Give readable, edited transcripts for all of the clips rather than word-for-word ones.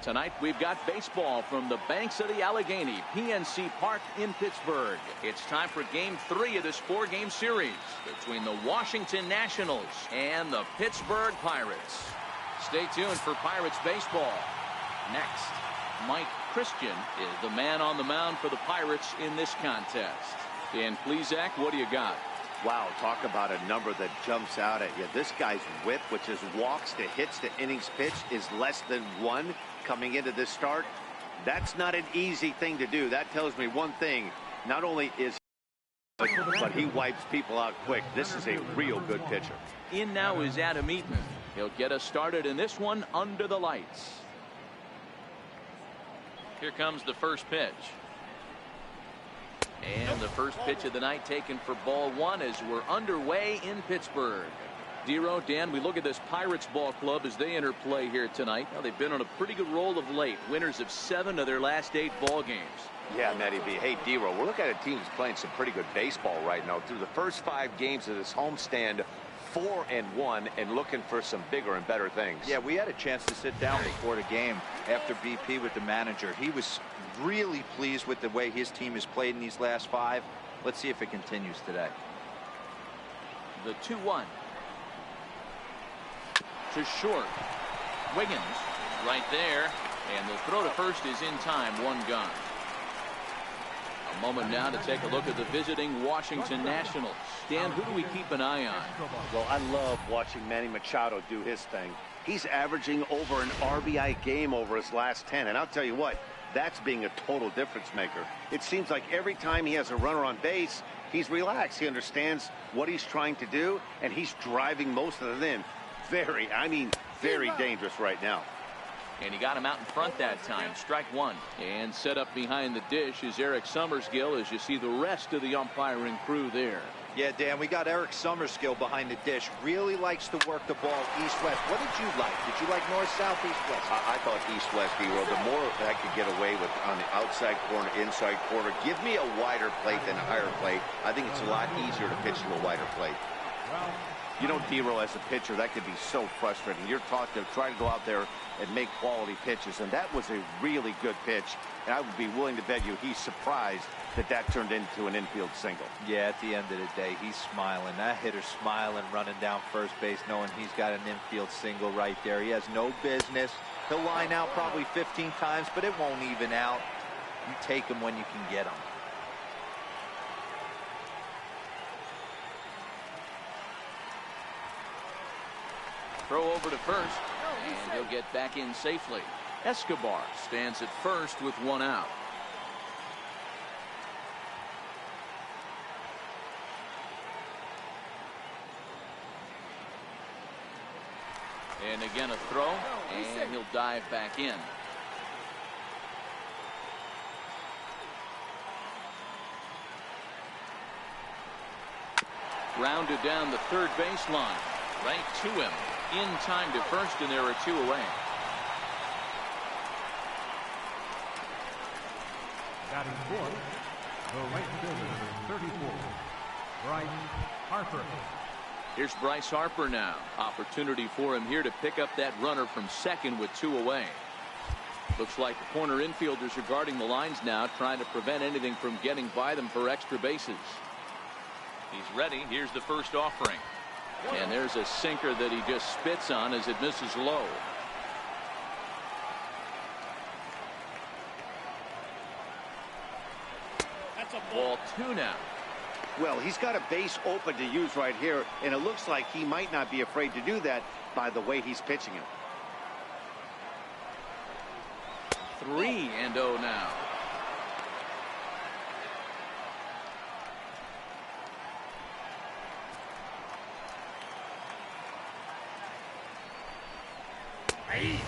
Tonight we've got baseball from the banks of the Allegheny, PNC Park in Pittsburgh. It's time for Game 3 of this 4-game series between the Washington Nationals and the Pittsburgh Pirates. Stay tuned for Pirates baseball. Next, Mike Christian is the man on the mound for the Pirates in this contest. Dan Plesac, what do you got? Wow, talk about a number that jumps out at you. This guy's whip, which is walks to hits to innings pitched, is less than 1 coming into this start. That's not an easy thing to do. That tells me one thing. Not only is he, but he wipes people out quick. This is a real good pitcher. In now is Adam Eaton. He'll get us started in this one under the lights. Here comes the first pitch. And the first pitch of the night taken for ball 1 as we're underway in Pittsburgh. Dero, Dan, we look at this Pirates ball club as they enter play here tonight. Now, they've been on a pretty good roll of late. Winners of 7 of their last 8 ball games. Yeah, Matty B. Hey, Dero, we're looking at a team that's playing some pretty good baseball right now. Through the first 5 games of this homestand, 4-1 and looking for some bigger and better things. Yeah, we had a chance to sit down before the game after BP with the manager. He was really pleased with the way his team has played in these last 5. Let's see if it continues today. The 2-1 to short. Wiggins right there, and the throw to first is in time. 1 gone. A moment now to take a look at the visiting Washington Nationals. Dan, who do we keep an eye on? Well, I love watching Manny Machado do his thing. He's averaging over an RBI game over his last 10, and I'll tell you what, that's being a total difference maker. It seems like every time he has a runner on base, he's relaxed. He understands what he's trying to do, and he's driving most of them in. Very dangerous right now. And he got him out in front that time. Strike 1. And set up behind the dish is Eric Summerskill as you see the rest of the umpiring crew there. Yeah, Dan, we got Eric Summerskill behind the dish. Really likes to work the ball east-west. What did you like? Did you like north, south, east-west? I thought east-west, D-Roll. The more I could get away with on the outside corner, inside corner, give me a wider plate than a higher plate. I think it's a lot easier to pitch to a wider plate. You know, D-Roll, as a pitcher, that could be so frustrating. You're taught to try to go out there and make quality pitches, and that was a really good pitch. And I would be willing to bet you he's surprised that that turned into an infield single. Yeah, at the end of the day, he's smiling. That hitter's smiling, running down first base, knowing he's got an infield single right there. He has no business. He'll line out probably 15 times, but it won't even out. You take him when you can get him. Throw over to first, and he'll get back in safely. Escobar stands at first with 1 out. And again a throw, and he'll dive back in. Rounded down the third baseline, right to him. In time to first, and there are 2 away. Batting fourth, the right fielder, 34, Bryce Harper. Here's Bryce Harper now. Opportunity for him here to pick up that runner from second with 2 away. Looks like the corner infielders are guarding the lines now, trying to prevent anything from getting by them for extra bases. He's ready. Here's the first offering. And there's a sinker that he just spits on as it misses low. That's a ball 2 now. Well, he's got a base open to use right here, and it looks like he might not be afraid to do that by the way he's pitching it. 3-0 now.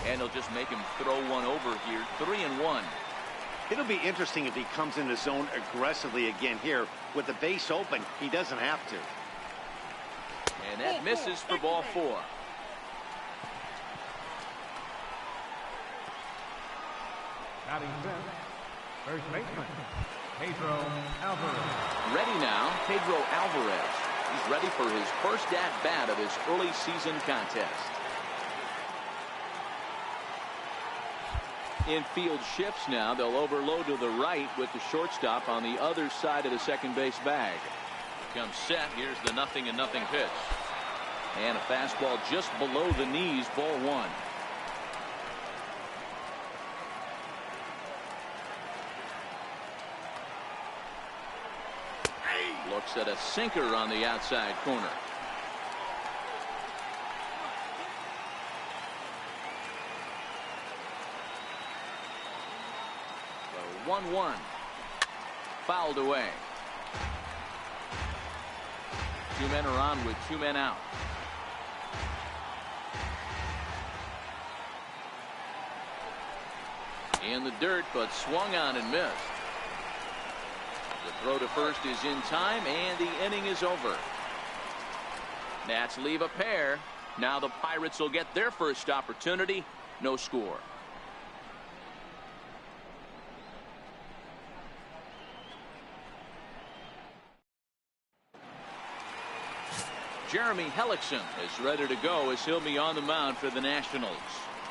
And he'll just make him throw one over here. 3-1. It'll be interesting if he comes in the zone aggressively again here. With the base open, he doesn't have to. And that misses for ball 4. Batting fifth, first baseman, Pedro Alvarez. Ready now, Pedro Alvarez. He's ready for his first at-bat of this early season contest. Infield shifts now. They'll overload to the right with the shortstop on the other side of the second base bag. Comes set. Here's the 0-0 pitch. And a fastball just below the knees, ball one. Looks at a sinker on the outside corner. The 1-1. Fouled away. Two men are on with two men out. In the dirt, but swung on and missed. The throw to first is in time, and the inning is over. Nats leave a pair. Now the Pirates will get their first opportunity. No score. Jeremy Hellickson is ready to go as he'll be on the mound for the Nationals.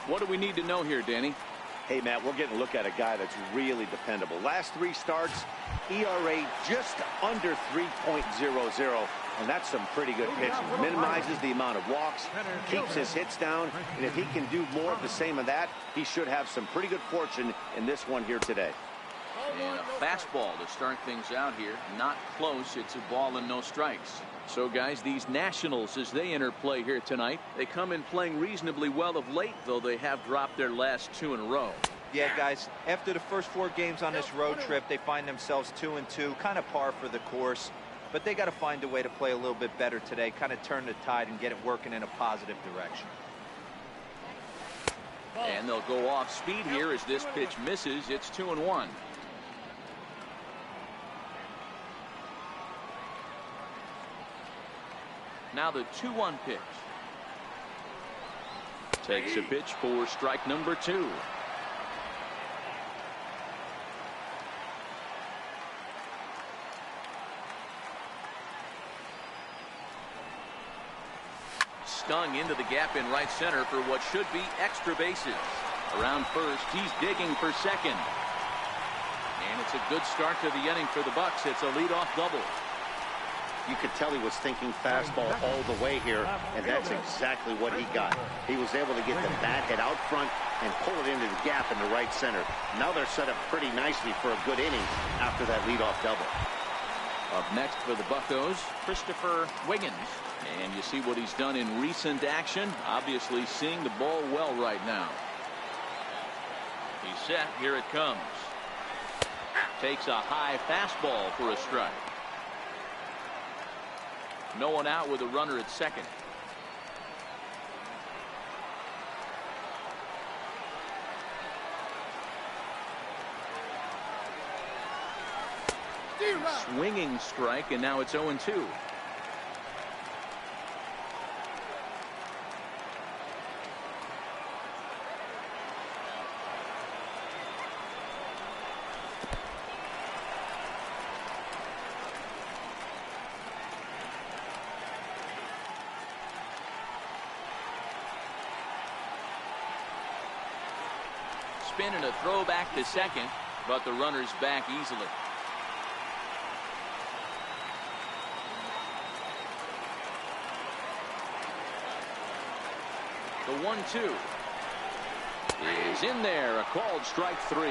What do we need to know here, Danny? Hey, Matt, we're getting a look at a guy that's really dependable. Last 3 starts, ERA just under 3.00, and that's some pretty good pitching. Minimizes the amount of walks, keeps his hits down, and if he can do more of the same of that, he should have some pretty good fortune in this one here today. And a fastball to start things out here. Not close. It's a ball and no strikes. So, guys, these Nationals, as they enter play here tonight, they come in playing reasonably well of late, though they have dropped their last 2 in a row. Yeah, guys, after the first 4 games on this road trip, they find themselves 2-2, kind of par for the course. But they got to find a way to play a little bit better today, kind of turn the tide and get it working in a positive direction. And they'll go off speed here as this pitch misses. It's 2-1. Now the 2-1 pitch. Takes a pitch for strike number 2. Stung into the gap in right center for what should be extra bases. Around first, he's digging for second. And it's a good start to the inning for the Bucks. It's a leadoff double. You could tell he was thinking fastball all the way here, and that's exactly what he got. He was able to get the bat head out front and pull it into the gap in the right center. Now they're set up pretty nicely for a good inning after that leadoff double. Up next for the Buccos, Christopher Wiggins. And you see what he's done in recent action. Obviously seeing the ball well right now. He's set. Here it comes. Takes a high fastball for a strike. No one out with a runner at second. Swinging strike, and now it's 0-2. Spin and a throw back to second, but the runner's back easily. The 1-2 is in there. A called strike 3.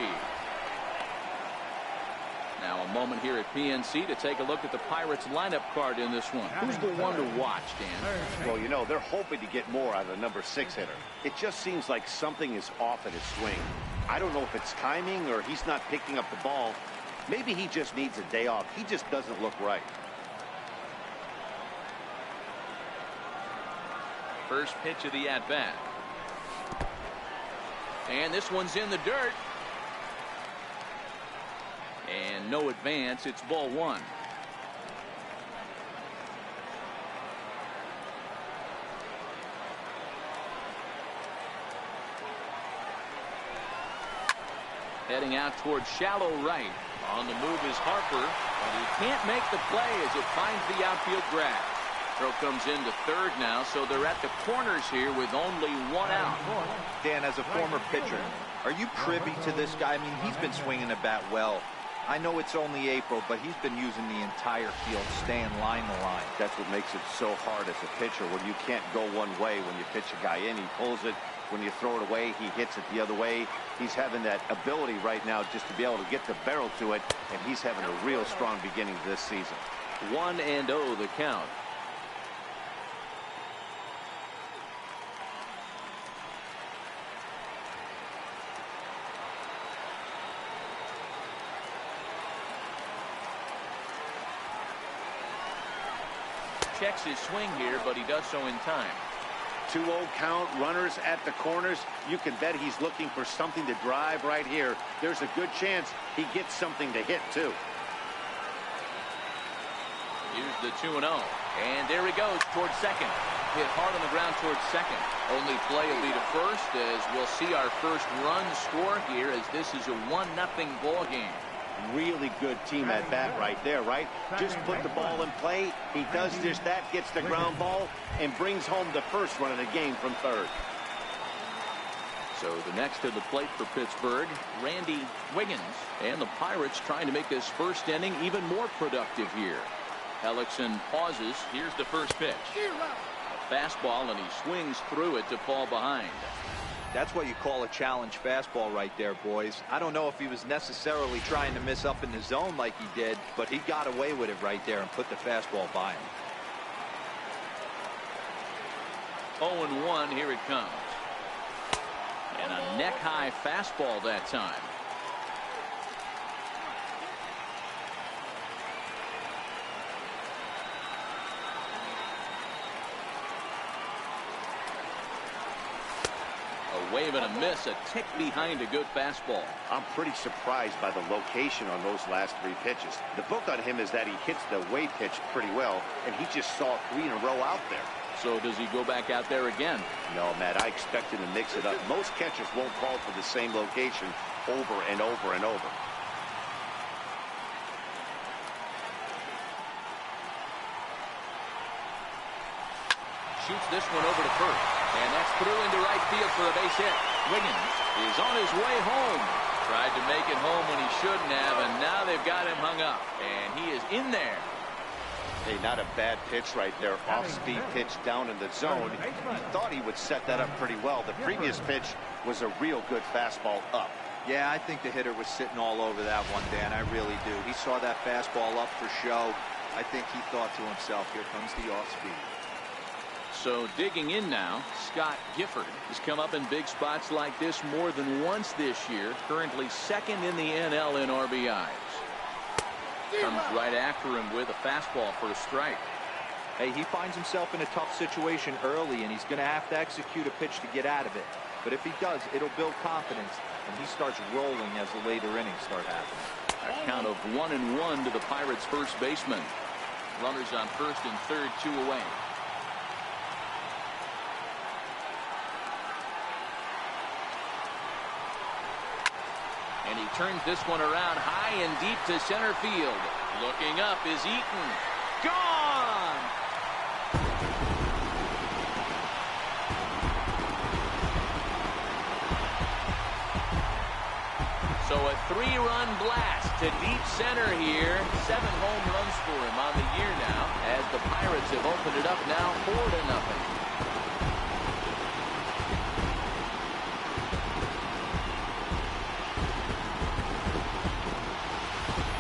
Now a moment here at PNC to take a look at the Pirates lineup card in this one. Who's the one to watch, Dan? Well, you know, they're hoping to get more out of the number 6 hitter. It just seems like something is off at his swing. I don't know if it's timing or he's not picking up the ball. Maybe he just needs a day off. He just doesn't look right. First pitch of the at-bat. And this one's in the dirt. And no advance. It's ball 1. Heading out towards shallow right. On the move is Harper, but he can't make the play as it finds the outfield grab. Throw comes into third now, so they're at the corners here with only one out. Dan, as a former pitcher, are you privy to this guy? I mean, he's been swinging the bat well. I know it's only April, but he's been using the entire field, staying line to line. That's what makes it so hard as a pitcher, when you can't go one way. When you pitch a guy in, he pulls it. When you throw it away, he hits it the other way. He's having that ability right now just to be able to get the barrel to it, and he's having a real strong beginning this season. 1-0 the count. Checks his swing here, but he does so in time. 2-0 count, runners at the corners. You can bet he's looking for something to drive right here. There's a good chance he gets something to hit, too. Here's the 2-0. And there he goes towards second. Hit hard on the ground towards second. Only play will be to first, as we'll see our first run score here, as this is a 1-0 ball game. Really good team at bat right there, right? Just put the ball in play. He does just that, gets the ground ball, and brings home the first run of the game from third. So the next to the plate for Pittsburgh, Randy Wiggins. And the Pirates trying to make this first inning even more productive here. Hellickson pauses. Here's the first pitch. A fastball, and he swings through it to fall behind. That's what you call a challenge fastball right there, boys. I don't know if he was necessarily trying to miss up in the zone like he did, but he got away with it right there and put the fastball by him. 0-1, here it comes. And a neck-high fastball that time. A wave and a miss, a tick behind a good fastball. I'm pretty surprised by the location on those last 3 pitches. The book on him is that he hits the way pitch pretty well, and he just saw 3 in a row out there. So does he go back out there again? No, Matt, I expect him to mix it up. Most catchers won't call for the same location over and over and over. Shoots this one over to first. And that's through into right field for a base hit. Wiggins is on his way home. Tried to make it home when he shouldn't have, and now they've got him hung up. And he is in there. Hey, not a bad pitch right there. Off-speed pitch down in the zone. He thought he would set that up pretty well. The previous pitch was a real good fastball up. Yeah, I think the hitter was sitting all over that one, Dan. I really do. He saw that fastball up for show. I think he thought to himself, here comes the off-speed. So digging in now, Scott Gifford has come up in big spots like this more than once this year. Currently second in the NL in RBIs. Comes right after him with a fastball for a strike. Hey, he finds himself in a tough situation early, and he's going to have to execute a pitch to get out of it. But if he does, it'll build confidence, and he starts rolling as the later innings start happening. A count of 1-1 to the Pirates' first baseman. Runners on first and third, 2 away. And he turns this one around high and deep to center field. Looking up is Eaton. Gone! So a 3-run blast to deep center here. 7 home runs for him on the year now, as the Pirates have opened it up now 4-0.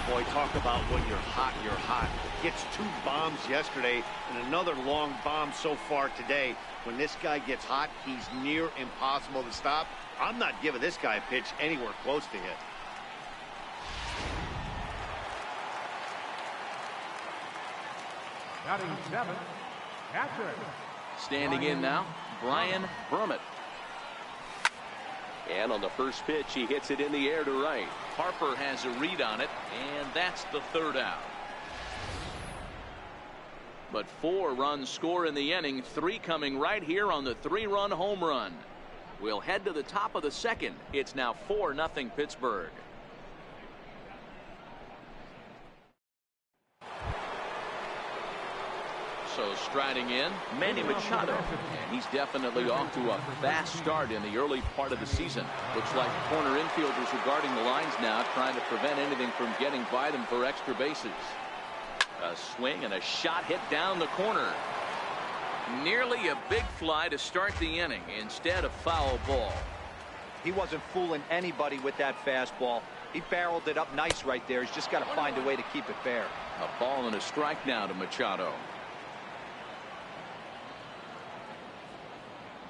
Boy, talk about when you're hot, you're hot. Gets 2 bombs yesterday and another long bomb so far today. When this guy gets hot, he's near impossible to stop. I'm not giving this guy a pitch anywhere close to hit. Batting 7, catcher. Standing in now, Brian Brummett. And on the first pitch, he hits it in the air to right. Harper has a read on it, and that's the 3rd out. But 4 runs score in the inning, 3 coming right here on the 3-run home run. We'll head to the top of the 2nd. It's now 4-0 Pittsburgh. So striding in, Manny Machado. And he's definitely off to a fast start in the early part of the season. Looks like corner infielders are guarding the lines now, trying to prevent anything from getting by them for extra bases. A swing and a shot hit down the corner. Nearly a big fly to start the inning. Instead, a foul ball. He wasn't fooling anybody with that fastball. He barreled it up nice right there. He's just got to find a way to keep it fair. A ball and a strike now to Machado.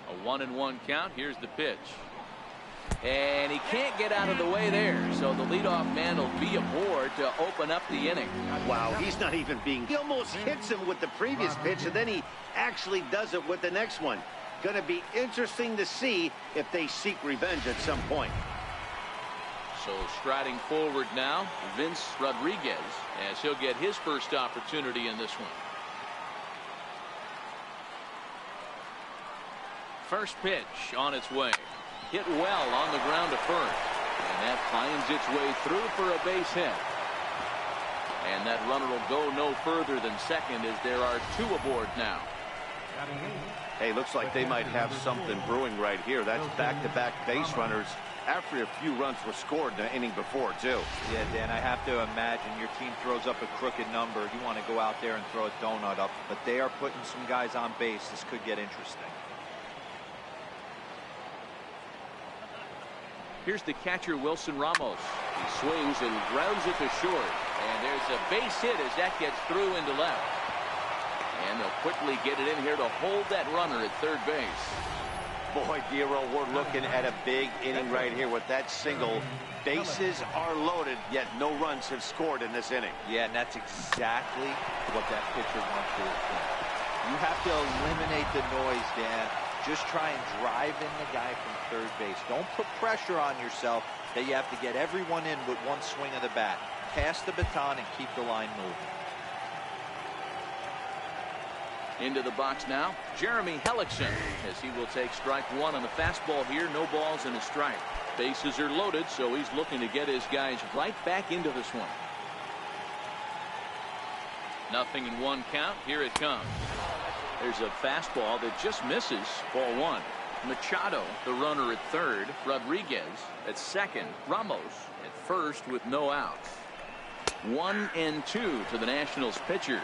A 1-1 count. Here's the pitch. And he can't get out of the way there. So the leadoff man will be aboard to open up the inning. Wow, he's not even being. He almost hits him with the previous pitch, and then he actually does it with the next one. Going to be interesting to see if they seek revenge at some point. So striding forward now, Vince Rodriguez, as he'll get his first opportunity in this one. First pitch on its way. Hit well on the ground to first. And that finds its way through for a base hit. And that runner will go no further than second as there are two aboard now. Hey, looks like they might have something brewing right here. That's back-to-back base runners after a few runs were scored in the inning before, too. Yeah, Dan, I have to imagine your team throws up a crooked number. You want to go out there and throw a donut up, but they are putting some guys on base. This could get interesting. Here's the catcher, Wilson Ramos. He swings and grounds it to short. And there's a base hit as that gets through into left. And they'll quickly get it in here to hold that runner at third base. Boy, Dero, we're looking at a big inning right here with that single. Bases are loaded, yet no runs have scored in this inning. Yeah, and that's exactly what that pitcher wants to do. You have to eliminate the noise, Dan. Just try and drive in the guy from third base. Don't put pressure on yourself that you have to get everyone in with one swing of the bat. Pass the baton and keep the line moving. Into the box now, Jeremy Hellickson, as he will take strike one on the fastball here. No balls and a strike. Bases are loaded, so he's looking to get his guys right back into this one. 0-1 count. Here it comes. There's a fastball that just misses. Ball one. Machado, the runner at third. Rodriguez at second. Ramos at first with no outs. 1-2 to the Nationals pitcher.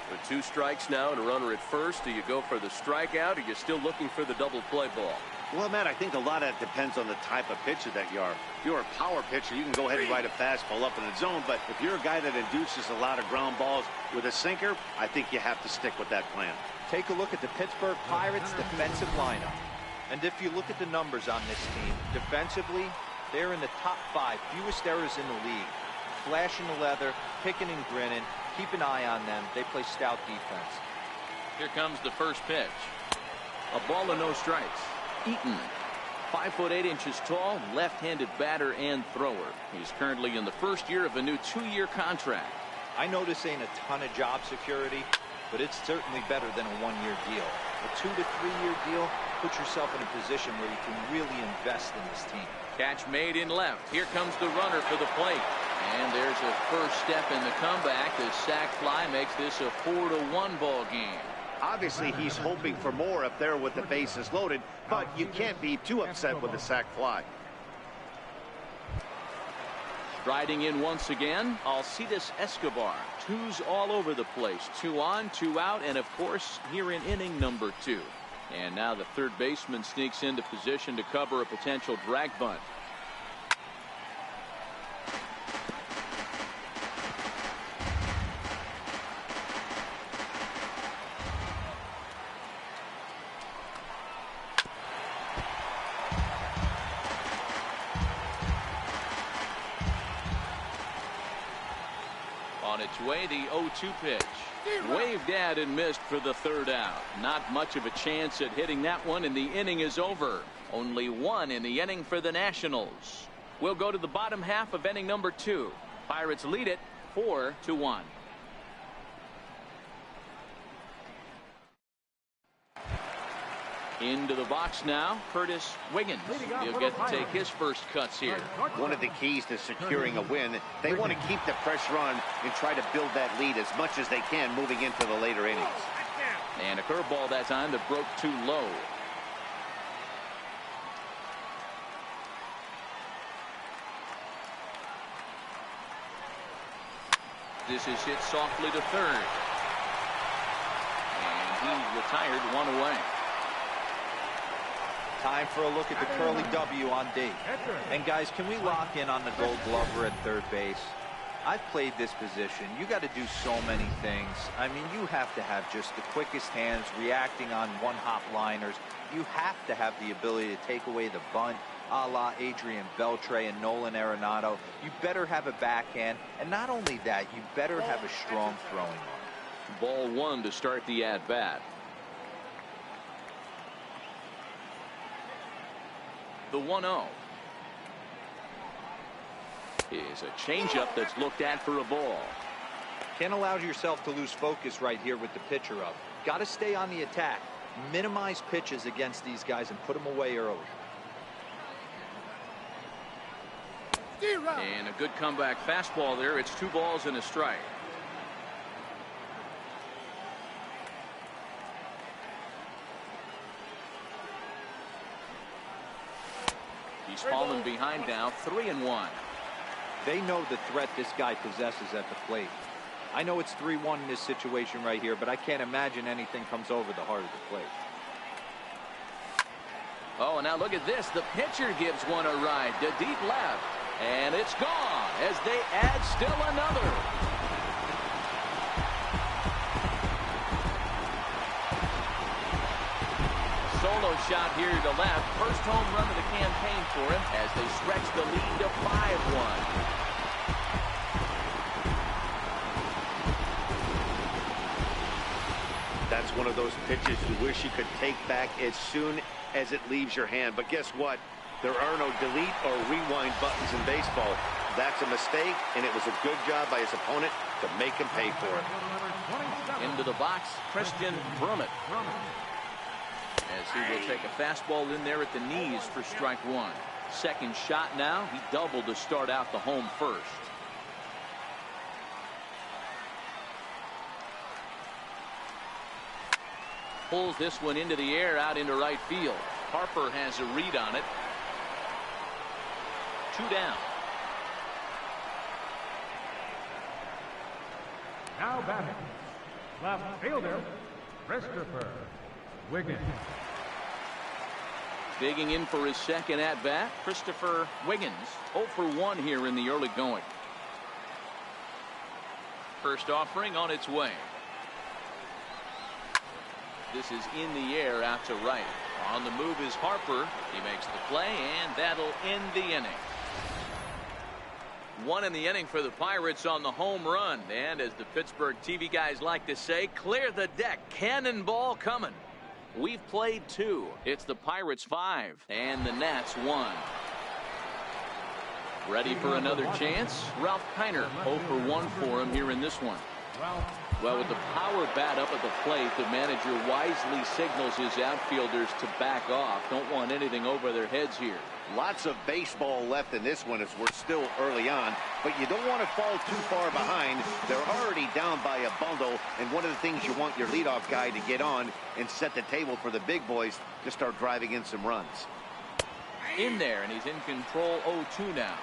With two strikes now and a runner at first, do you go for the strikeout, or are you still looking for the double play ball? Well, Matt, I think a lot of that depends on the type of pitcher that you are. If you're a power pitcher, you can go ahead and ride a fastball up in the zone. But if you're a guy that induces a lot of ground balls with a sinker, I think you have to stick with that plan. Take a look at the Pittsburgh Pirates defensive lineup. And if you look at the numbers on this team, defensively, they're in the top 5 fewest errors in the league. Flashing the leather, picking and grinning. Keep an eye on them. They play stout defense. Here comes the first pitch. A ball and no strikes. Eaton, 5'8" tall, left-handed batter and thrower. He's currently in the first year of a new 2-year contract. I know this ain't a ton of job security, but it's certainly better than a 1-year deal. A 2 to 3-year deal puts yourself in a position where you can really invest in this team. Catch made in left. Here comes the runner for the plate. And there's a first step in the comeback. The sac fly makes this a 4-1 ball game. Obviously, he's hoping for more up there with the bases loaded, but you can't be too upset with the sac fly. Striding in once again, Alcides Escobar. 2s all over the place. 2 on, 2 out, and of course, here in inning number 2. And now the third baseman sneaks into position to cover a potential drag bunt. On its way, the 0-2 pitch. Waved at and missed for the third out. Not much of a chance at hitting that one, and the inning is over. Only 1 in the inning for the Nationals. We'll go to the bottom half of inning number 2. Pirates lead it 4-1. Into the box now, Curtis Wiggins. He'll get to take his first cuts here. One of the keys to securing a win, they want to keep the pressure on and try to build that lead as much as they can moving into the later innings. And a curveball that time that broke too low. This is hit softly to third. And he's retired, one away. Time for a look at the curly W on D. And guys, can we lock in on the Gold Glover at third base? I've played this position. You got to do so many things. I mean, you have to have just the quickest hands, reacting on one-hop liners. You have to have the ability to take away the bunt, a la Adrian Beltre and Nolan Arenado. You better have a backhand, and not only that, you better have a strong throwing arm. Ball one to start the at-bat. The 1-0 is a changeup that's looked at for a ball. Can't allow yourself to lose focus right here with the pitcher up. Got to stay on the attack. Minimize pitches against these guys and put them away early. And a good comeback fastball there. It's 2 balls and a strike. He's fallen behind now, 3-1. They know the threat this guy possesses at the plate. I know it's 3-1 in this situation right here, but I can't imagine anything comes over the heart of the plate. Oh, and now look at this. The pitcher gives one a ride to deep left. And it's gone as they add still another. Solo shot here to left. First home run of the campaign for him as they stretch the lead to 5-1. That's one of those pitches you wish you could take back as soon as it leaves your hand. But guess what? There are no delete or rewind buttons in baseball. That's a mistake, and it was a good job by his opponent to make him pay for it. Into the box, Christian Brummett. As he will take a fastball in there at the knees for strike one. Second shot now. He doubled to start out the home first. Pulls this one into the air out into right field. Harper has a read on it. 2 down. Now batting, left fielder, Christopher Wiggins. Digging in for his second at-bat, Christopher Wiggins. 0 for 1 here in the early going. First offering on its way. This is in the air out to right. On the move is Harper. He makes the play, and that'll end the inning. 1 in the inning for the Pirates on the home run. And as the Pittsburgh TV guys like to say, clear the deck. Cannonball coming. We've played 2. It's the Pirates 5 and the Nats 1. Ready for another chance? Ralph Kiner, 0 for 1 for him here in this one. Well, with the power bat up at the plate, the manager wisely signals his outfielders to back off. Don't want anything over their heads here. Lots of baseball left in this one as we're still early on, but you don't want to fall too far behind. They're already down by a bundle, and one of the things you want your leadoff guy to get on and set the table for the big boys to start driving in some runs. In there, and he's in control 0-2 now.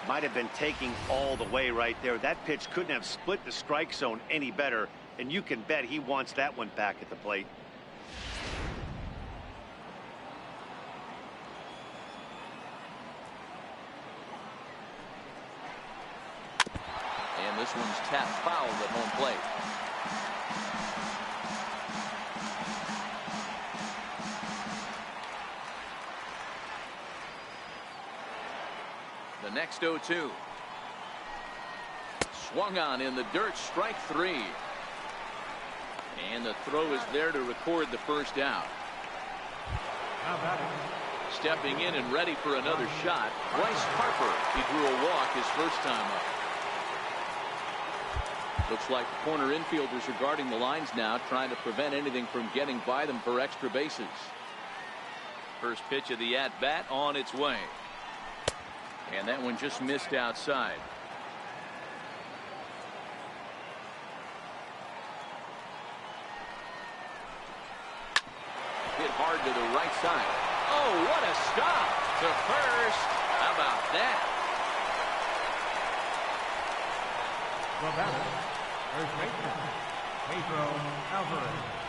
Might have been taking all the way right there. That pitch couldn't have split the strike zone any better, and you can bet he wants that one back at the plate. And this one's tapped foul at home plate. The next 0-2. Swung on in the dirt, strike 3. And the throw is there to record the first out. Stepping in and ready for another shot, Bryce Harper. He drew a walk his first time up. Looks like the corner infielders are guarding the lines now, trying to prevent anything from getting by them for extra bases. First pitch of the at-bat on its way. And that one just missed outside. Hit hard to the right side. Oh, what a stop to first. How about that? The batter, first baseman, Pedro Alvarez.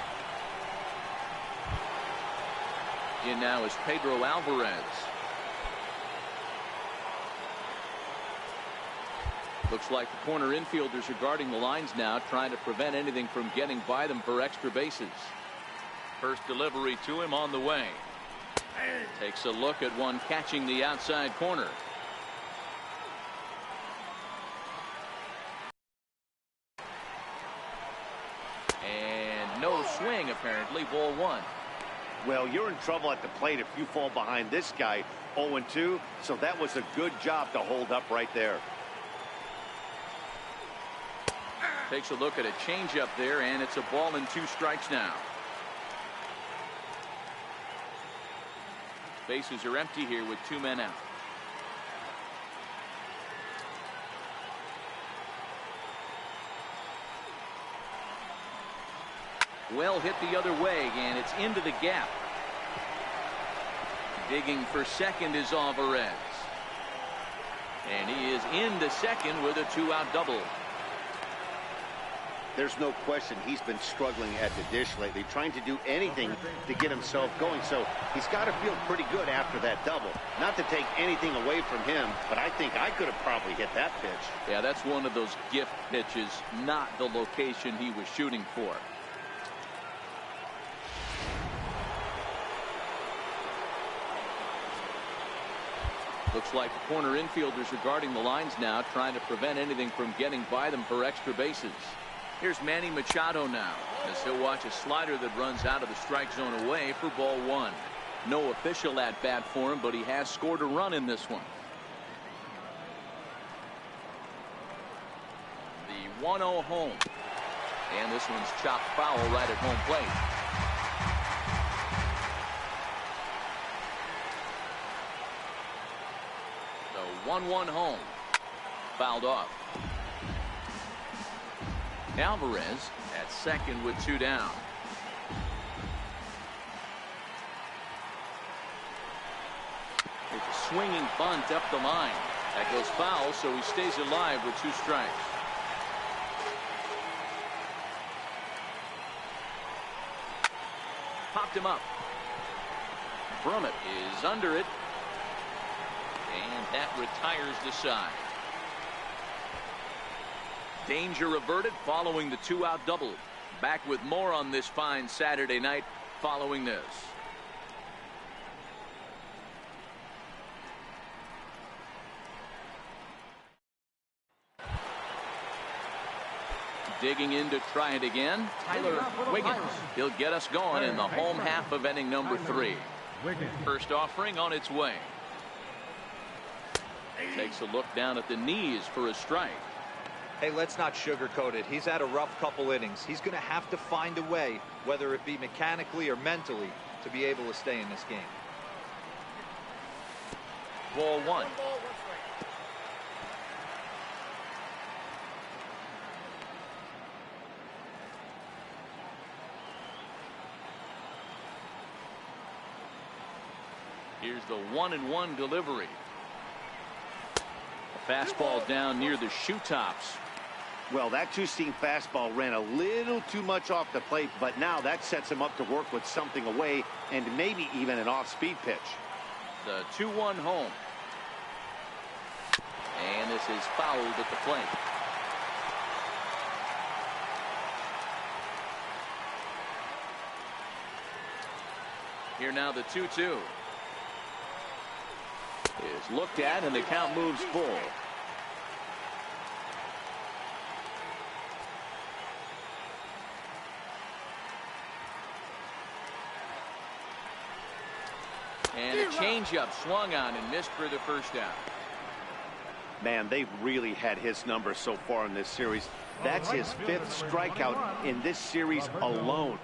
In now is Pedro Alvarez. Looks like the corner infielders are guarding the lines now, trying to prevent anything from getting by them for extra bases. First delivery to him on the way. Takes a look at one catching the outside corner. And no swing, apparently. Ball one. Well, you're in trouble at the plate if you fall behind this guy 0-2, so that was a good job to hold up right there. Takes a look at a changeup there, and it's a ball and 2 strikes now. Bases are empty here with 2 men out. Well hit the other way, and it's into the gap. Digging for second is Alvarez. And he is into second with a 2-out double. There's no question he's been struggling at the dish lately, trying to do anything to get himself going. So he's got to feel pretty good after that double. Not to take anything away from him, but I think I could have probably hit that pitch. Yeah, that's one of those gift pitches, not the location he was shooting for. Looks like the corner infielders are guarding the lines now, trying to prevent anything from getting by them for extra bases. Here's Manny Machado now, as he'll watch a slider that runs out of the strike zone away for ball one. No official at bat for him, but he has scored a run in this one. The 1-0 home. And this one's chopped foul right at home plate. The 1-1 home. Fouled off. Alvarez at second with 2 down. It's a swinging bunt up the line. That goes foul, so he stays alive with 2 strikes. Popped him up. Brummett is under it. And that retires the side. Danger averted following the 2-out double. Back with more on this fine Saturday night following this. Digging in to try it again, Tyler Wiggins. He'll get us going in the home half of inning number 3. First offering on its way. Takes a look down at the knees for a strike. Hey, let's not sugarcoat it. He's had a rough couple innings. He's going to have to find a way, whether it be mechanically or mentally, to be able to stay in this game. Ball one. Here's the 1-1 delivery. A fastball down near the shoe tops. Well, that two-seam fastball ran a little too much off the plate, but now that sets him up to work with something away and maybe even an off-speed pitch. The 2-1 home. And this is fouled at the plate. Here now the 2-2. Is looked at and the count moves full. And a changeup swung on and missed for the first down. Man, they've really had his number so far in this series. That's his 5th strikeout in this series alone.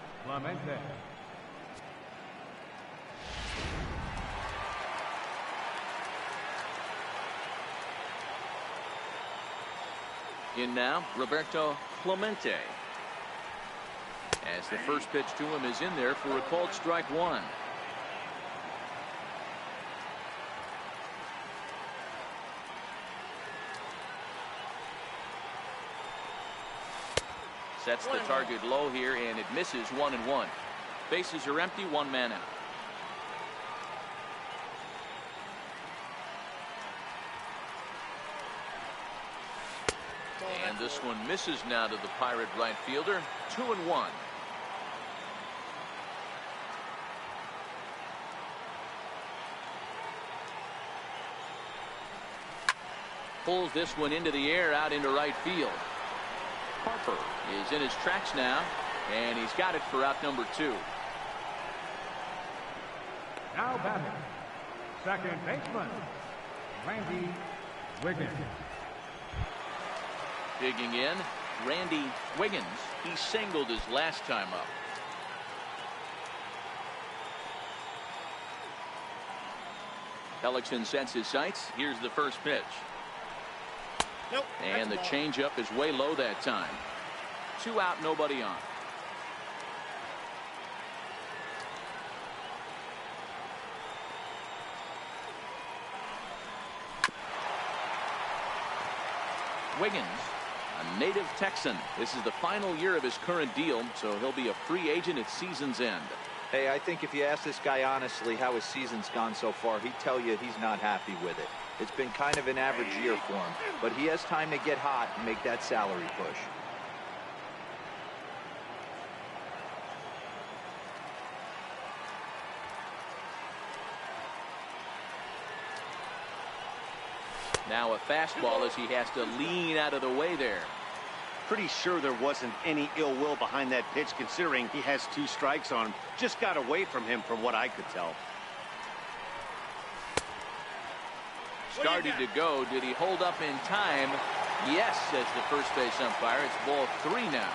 In now, Roberto Clemente. As the first pitch to him is in there for a called strike one. Sets the target low here, and it misses 1-1. Bases are empty, one man out. And this one misses now to the Pirate right fielder. 2-1. Pulls this one into the air out into right field. Harper is in his tracks now, and he's got it for out number 2. Now batting, second baseman, Randy Wiggins. Digging in, Randy Wiggins. He singled his last time up. Hellickson sets his sights. Here's the first pitch. Nope, and the changeup is way low that time. 2 out, nobody on. Wiggins, a native Texan. This is the final year of his current deal, so he'll be a free agent at season's end. Hey, I think if you ask this guy honestly how his season's gone so far, he'd tell you he's not happy with it. It's been kind of an average year for him, but he has time to get hot and make that salary push. Now a fastball as he has to lean out of the way there. Pretty sure there wasn't any ill will behind that pitch, considering he has 2 strikes on him. Just got away from him from what I could tell. Started to go. Did he hold up in time? Yes, says the first base umpire. It's ball 3 now.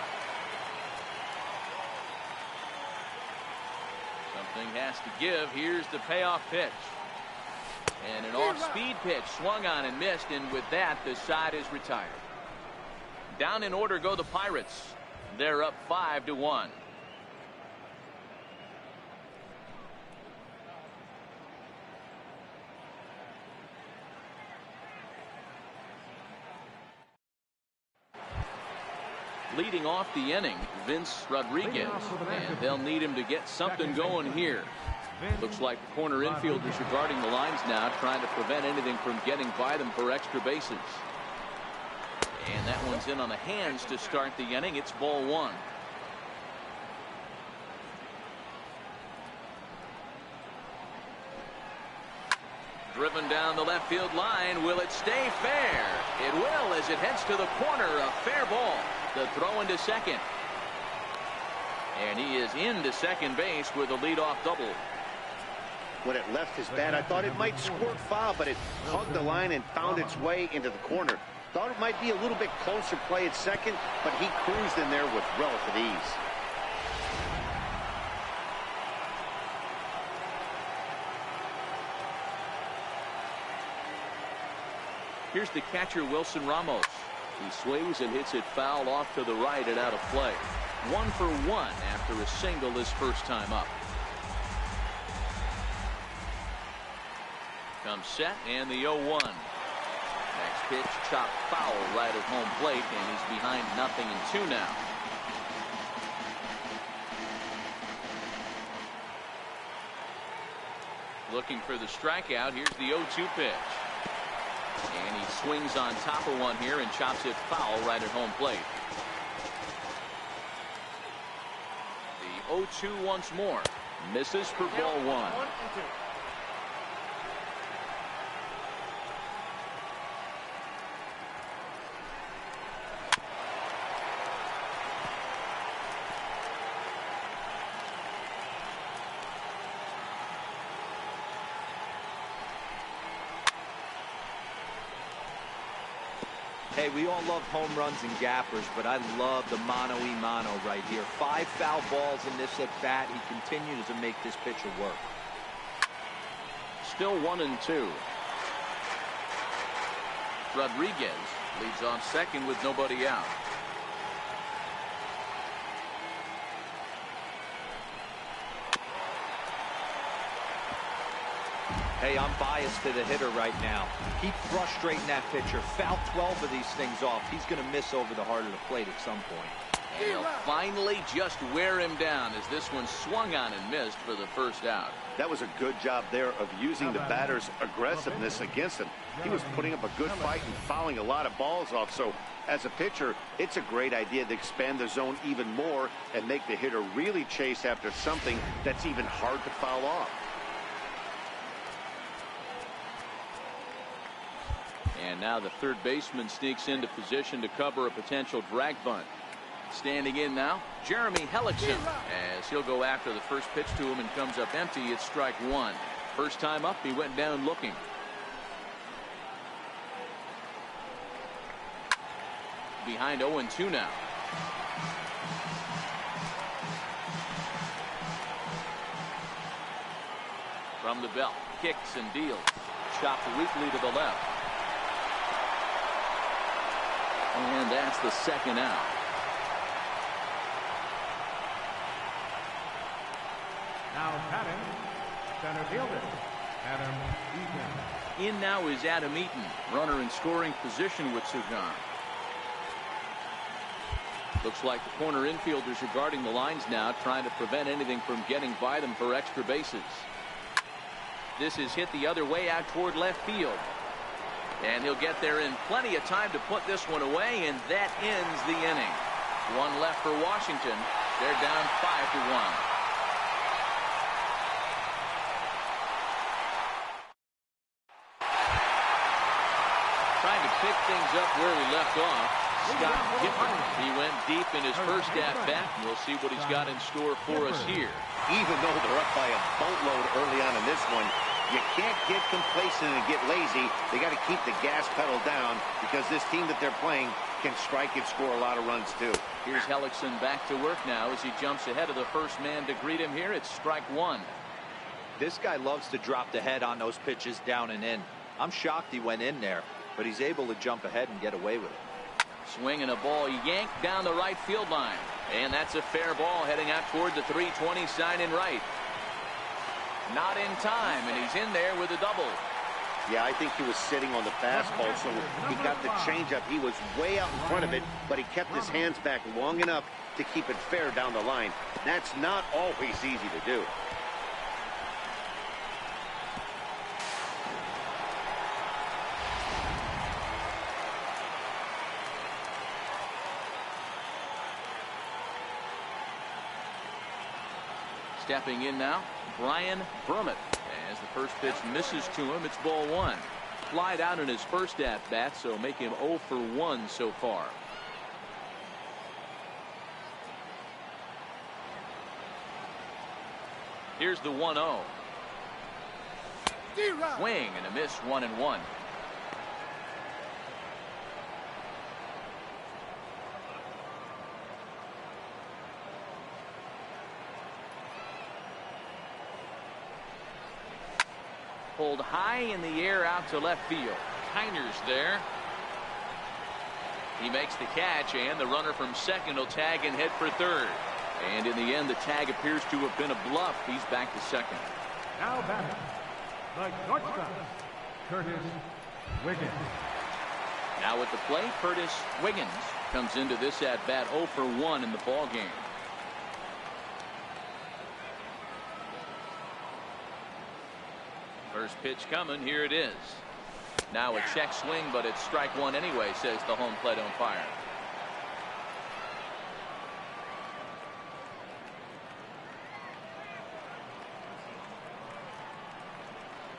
Something has to give. Here's the payoff pitch. And an off-speed pitch swung on and missed, and with that, the side is retired. Down in order go the Pirates. They're up 5-1. Leading off the inning, Vince Rodriguez, and they'll need him to get something going here. Looks like the corner infielders are guarding the lines now, trying to prevent anything from getting by them for extra bases. And that one's in on the hands to start the inning. It's ball 1. Driven down the left field line. Will it stay fair? It will, as it heads to the corner. A fair ball. The throw into second. And he is into second base with a leadoff double. When it left his bat, I thought it might squirt foul, but it hugged the line and found its way into the corner. Thought it might be a little bit closer play at second, but he cruised in there with relative ease. Here's the catcher, Wilson Ramos. He swings and hits it foul off to the right and out of play. 1 for 1 after a single his first time up. Comes set, and the 0-1. Next pitch, chopped foul right at home plate, and he's behind 0-2 now. Looking for the strikeout. Here's the 0-2 pitch. And he swings on top of one here and chops it foul right at home plate. The 0-2 once more. Misses for ball 1. Hey, we all love home runs and gappers, but I love the mano-a-mano right here. 5 foul balls in this at bat. He continues to make this pitcher work. Still 1-2. Rodriguez Leads off second with nobody out. Hey, I'm biased to the hitter right now. Keep frustrating that pitcher. Foul 12 of these things off. He's going to miss over the heart of the plate at some point. And he'll finally just wear him down as this one swung on and missed for the first out. That was a good job there of using the batter's aggressiveness against him. He was putting up a good fight and fouling a lot of balls off. So as a pitcher, it's a great idea to expand the zone even more and make the hitter really chase after something that's even hard to foul off. And now the third baseman sneaks into position to cover a potential drag bunt. Standing in now, Jeremy Hellickson, as he'll go after the first pitch to him and comes up empty. It's strike one. First time up, he went down looking. Behind 0-2 now. From the belt, kicks and deals. Chopped weakly to the left. And that's the second out. Now batting, center fielder, Adam Eaton. In now is Adam Eaton, runner in scoring position with Sugan. Looks like the corner infielders are guarding the lines now, trying to prevent anything from getting by them for extra bases. This is hit the other way out toward left field. And he'll get there in plenty of time to put this one away, and that ends the inning. One left for Washington. They're down 5-1. Trying to pick things up where we left off, Scott Gifford. He went deep in his first at-bat, and we'll see what he's got in store for us here. Even though they're up by a boatload early on in this one, you can't get complacent and get lazy. They got to keep the gas pedal down because this team that they're playing can strike and score a lot of runs too. Here's Hellickson back to work now as he jumps ahead of the first man to greet him here. It's strike one. This guy loves to drop the head on those pitches down and in. I'm shocked he went in there, but he's able to jump ahead and get away with it. Swinging a ball yanked down the right field line. And that's a fair ball heading out toward the 320 sign in right. Not in time, and he's in there with a double. Yeah, I think he was sitting on the fastball, so he got the changeup. He was way out in front of it, but he kept his hands back long enough to keep it fair down the line. That's not always easy to do. Stepping in now, Brian Brummett. As the first pitch misses to him, it's ball one. Flied out in his first at-bat, so make him 0 for 1 so far. Here's the 1-0. Swing and a miss, 1-1. Pulled high in the air out to left field. Heiner's there. He makes the catch, and the runner from second will tag and head for third. And in the end, the tag appears to have been a bluff. He's back to second. Now batting, the shortstop, Curtis Wiggins. Now at the plate, Curtis Wiggins comes into this at-bat 0 for 1 in the ball game. First pitch coming. Here it is. Now a check swing, but it's strike one anyway, says the home plate umpire.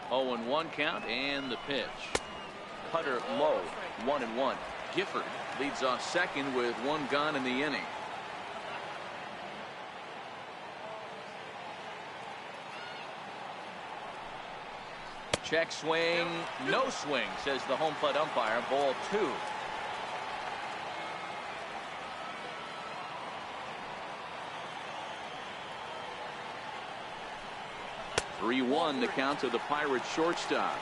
Oh, and 1 count, and the pitch. Cutter low, 1-1. Gifford leads off second with 1 gone in the inning. Check swing, no swing, says the home plate umpire. Ball 2. (3-1) the count to the Pirates shortstop.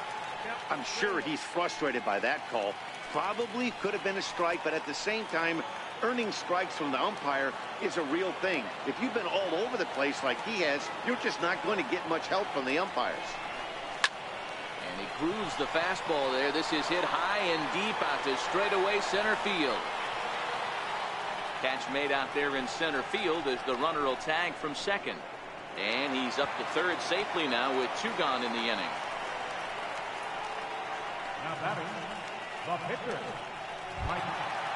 I'm sure he's frustrated by that call. probably could have been a strike, but at the same time, earning strikes from the umpire is a real thing. If you've been all over the place like he has, you're just not going to get much help from the umpires. And he grooves the fastball there. This is hit high and deep out to straightaway center field. Catch made out there in center field as the runner will tag from second. And he's up to third safely now with 2 gone in the inning. Now batting, the pitcher, Mike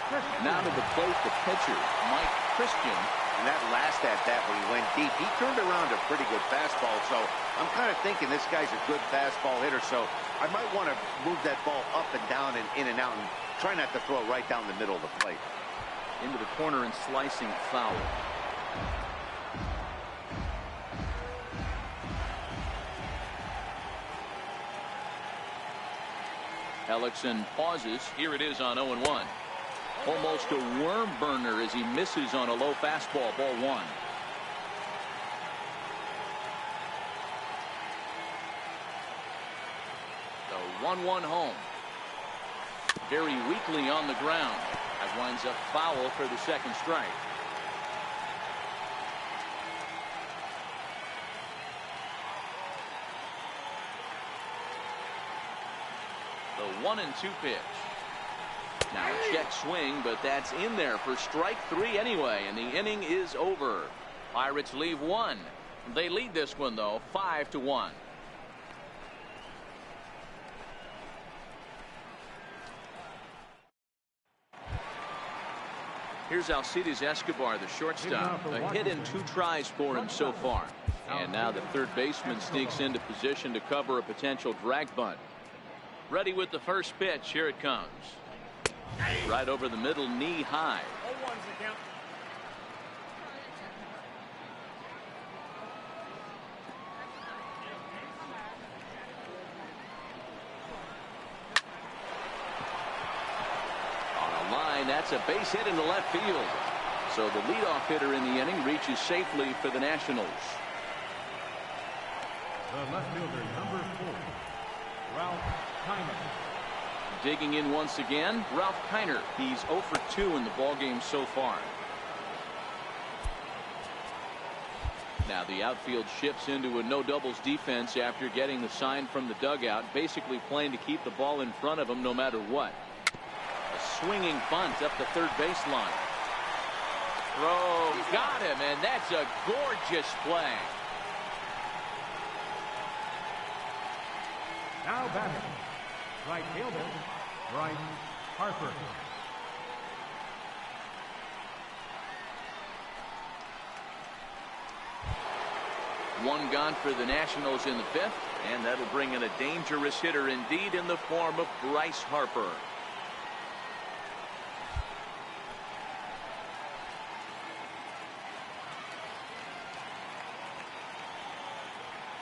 Christian. Now to the plate, the pitcher, Mike Christian. And that last at-bat when he went deep, he turned around a pretty good fastball. So I'm kind of thinking this guy's a good fastball hitter. So I might want to move that ball up and down and in and out and try not to throw it right down the middle of the plate. Into the corner and slicing foul. Hellickson pauses. Here it is on 0-1. Almost a worm burner as he misses on a low fastball. Ball 1. The 1-1 home. Very weakly on the ground. That winds up foul for the second strike. The 1-2 pitch. Now a check swing, but that's in there for strike 3 anyway, and the inning is over. Pirates leave 1. They lead this one though 5-1. Here's Alcides Escobar, the shortstop. A hit and 2 tries for him so far. And now the third baseman sneaks into position to cover a potential drag bunt. Ready with the first pitch. Here it comes. Right over the middle, knee high. That's a base hit into left field. So the leadoff hitter in the inning reaches safely for the Nationals. The left fielder, number 4, Ralph Kiner. Digging in once again, Ralph Kiner. He's 0 for 2 in the ballgame so far. Now the outfield shifts into a no doubles defense after getting the sign from the dugout, basically playing to keep the ball in front of him no matter what. Swinging bunt up the third baseline. Throw got him, and that's a gorgeous play. Now batting, right fielder, Bryce Harper. One gone for the Nationals in the 5th, and that'll bring in a dangerous hitter indeed in the form of Bryce Harper.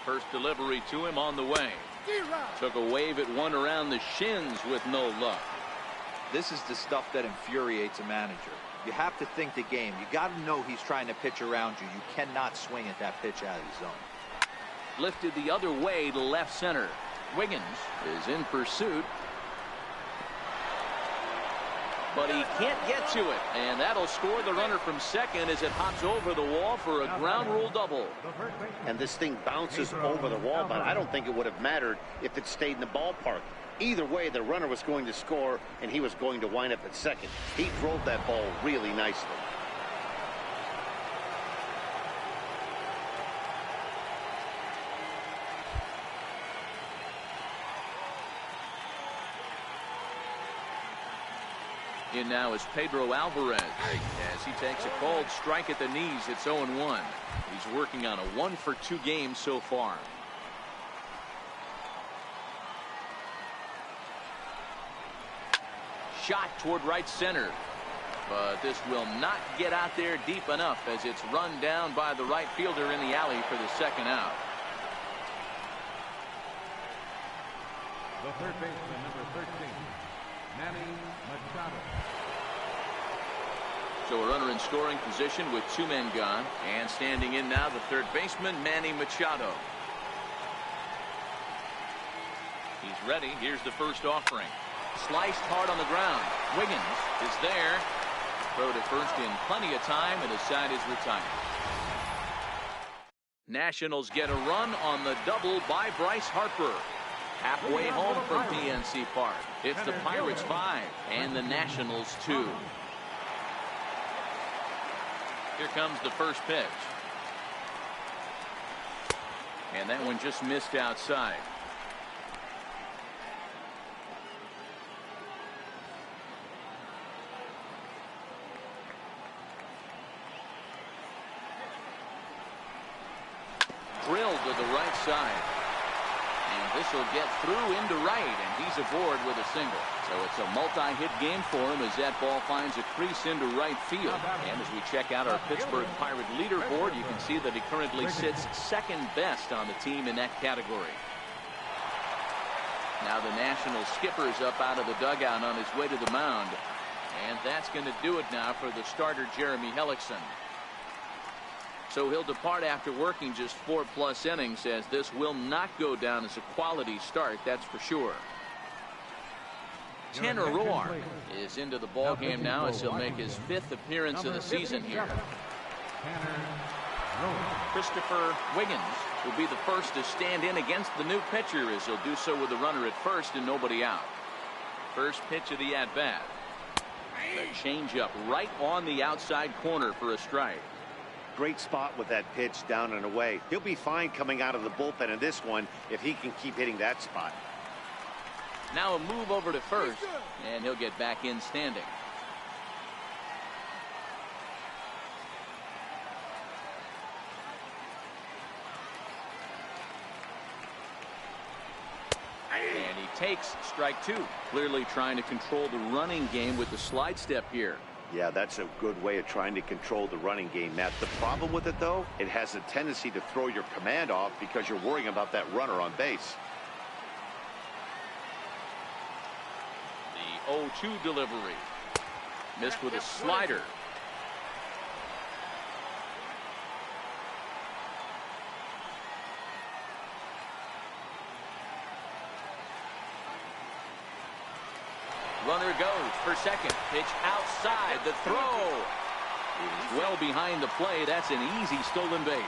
First delivery to him on the way. Took a wave at one around the shins with no luck. This is the stuff that infuriates a manager. You have to think the game. You got to know he's trying to pitch around you. You cannot swing at that pitch out of the zone. Lifted the other way to left center. Wiggins is in pursuit. But he can't get to it, and that'll score the runner from second as it hops over the wall for a ground rule double. And this thing bounces over the wall, but I don't think it would have mattered if it stayed in the ballpark. Either way, the runner was going to score, and he was going to wind up at second. He drove that ball really nicely. In now is Pedro Alvarez as he takes a called strike at the knees. It's 0-1. He's working on a 1 for 2 game so far. Shot toward right center, but this will not get out there deep enough as it's run down by the right fielder in the alley for the second out. The third baseman, number 13, Manny Machado. So a runner in scoring position with 2 men gone, and standing in now the third baseman, Manny Machado. He's ready. Here's the first offering. Sliced hard on the ground. Wiggins is there. Throw to first in plenty of time, and his side is retired. Nationals get a run on the double by Bryce Harper. Halfway home from PNC Park. It's the Pirates 5 and the Nationals 2. Here comes the first pitch. And that one just missed outside. Drilled to the right side. And this will get through into right, and he's aboard with a single. So it's a multi-hit game for him as that ball finds a crease into right field. And as we check out our Pittsburgh Pirate leaderboard, you can see that he currently sits second best on the team in that category. Now the National skipper's up out of the dugout on his way to the mound. And that's going to do it now for the starter, Jeremy Hellickson. So he'll depart after working just 4+ innings, as this will not go down as a quality start, that's for sure. Tanner Roar is into the ball game now as he'll make his 5th appearance of the season here. Christopher Wiggins will be the first to stand in against the new pitcher, as he'll do so with a runner at first and nobody out. First pitch of the at-bat. The changeup right on the outside corner for a strike. Great spot with that pitch down and away. He'll be fine coming out of the bullpen in this one if he can keep hitting that spot. Now a move over to first, and he'll get back in standing. And he takes strike 2. Clearly trying to control the running game with the slide step here. Yeah, that's a good way of trying to control the running game, Matt. The problem with it, though, it has a tendency to throw your command off because you're worrying about that runner on base. The 0-2 delivery. Missed with a slider. Runner goes for second. Pitch outside. The throw is well behind the play. That's an easy stolen base.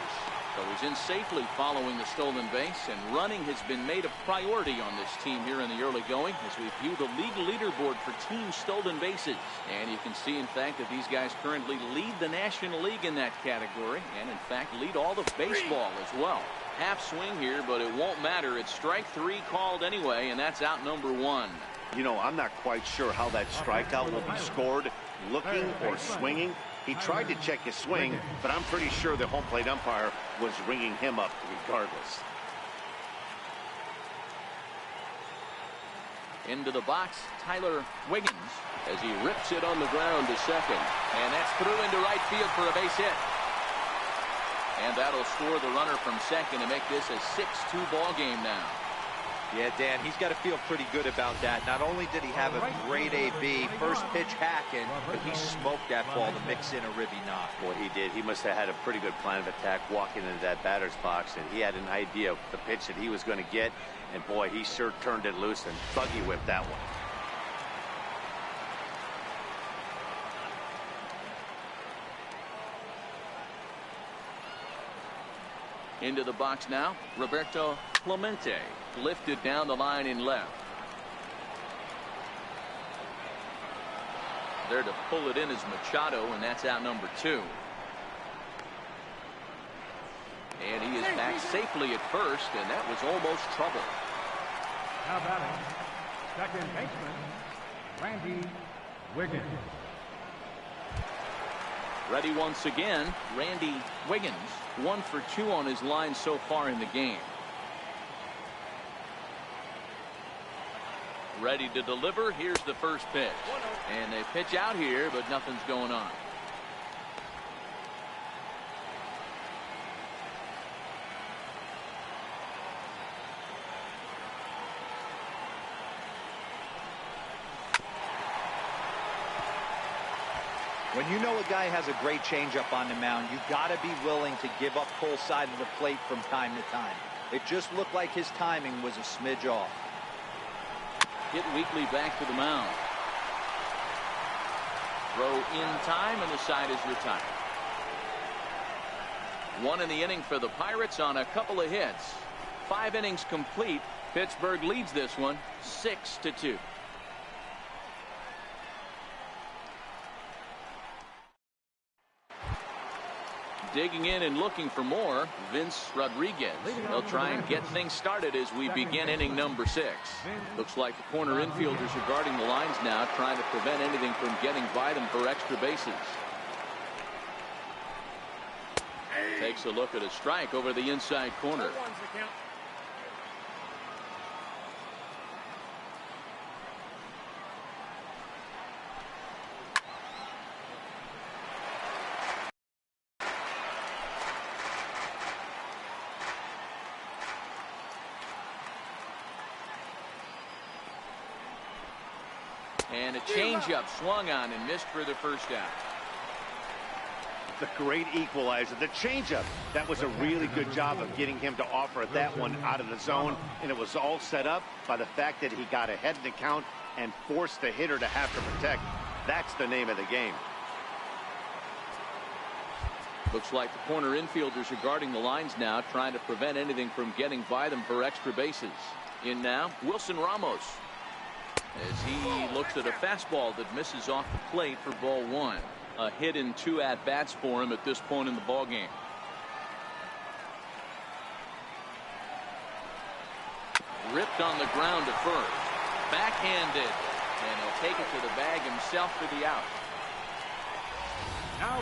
So he's in safely following the stolen base, and running has been made a priority on this team here in the early going as we view the league leaderboard for team stolen bases. And you can see, in fact, that these guys currently lead the National League in that category, and in fact lead all of baseball as well. Half swing here, but it won't matter. It's strike 3 called anyway, and that's out number 1. You know, I'm not quite sure how that strikeout will be scored, looking or swinging. He tried to check his swing, but I'm pretty sure the home plate umpire was ringing him up regardless. Into the box, Tyler Wiggins, as he rips it on the ground to second. And that's through into right field for a base hit. And that'll score the runner from second to make this a 6-2 ball game now. Yeah, Dan, he's got to feel pretty good about that. Not only did he have a great AB, first pitch hacking, but he smoked that ball to mix in a ribby knock. Boy, he did. He must have had a pretty good plan of attack walking into that batter's box, and he had an idea of the pitch that he was going to get, and boy, he sure turned it loose and buggy whipped that one. Into the box now, Roberto Clemente, lifted down the line in left. There to pull it in is Machado, and that's out number 2. And he is back safely at first, and that was almost trouble. Now batting, second baseman, Randy Wiggins. Ready once again, Randy Wiggins, 1 for 2 on his line so far in the game. Ready to deliver. Here's the first pitch. And they pitch out here, but nothing's going on. When you know a guy has a great changeup on the mound, you got to be willing to give up full side of the plate from time to time. It just looked like his timing was a smidge off. hit weekly back to the mound. Throw in time, and the side is retired. 1 in the inning for the Pirates on a couple of hits. 5 innings complete. Pittsburgh leads this one 6-2. Digging in and looking for more, Vince Rodriguez. They'll try and get things started as we begin inning number 6. Looks like the corner infielders are guarding the lines now, trying to prevent anything from getting by them for extra bases. Takes a look at a strike over the inside corner. And a changeup swung on and missed for the first out. The great equalizer, the changeup. That was a really good job of getting him to offer that one out of the zone, and it was all set up by the fact that he got ahead in the count and forced the hitter to have to protect. That's the name of the game. Looks like the corner infielders are guarding the lines now, trying to prevent anything from getting by them for extra bases. In now, Wilson Ramos, as he looks at a fastball that misses off the plate for ball 1. A hit in 2 at-bats for him at this point in the ballgame. Ripped on the ground to first. Backhanded. And he'll take it to the bag himself for the out.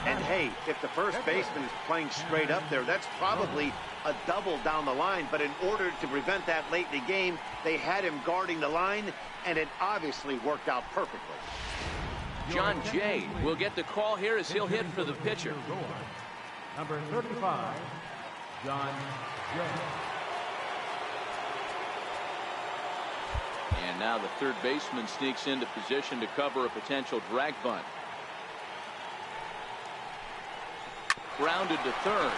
And hey, if the first baseman is playing straight up there, that's probably a double down the line. But in order to prevent that late in the game, they had him guarding the line, and it obviously worked out perfectly. John Jay will get the call here as he'll hit for the pitcher. Number 35, John Jay. And now the third baseman sneaks into position to cover a potential drag bunt. Grounded to third.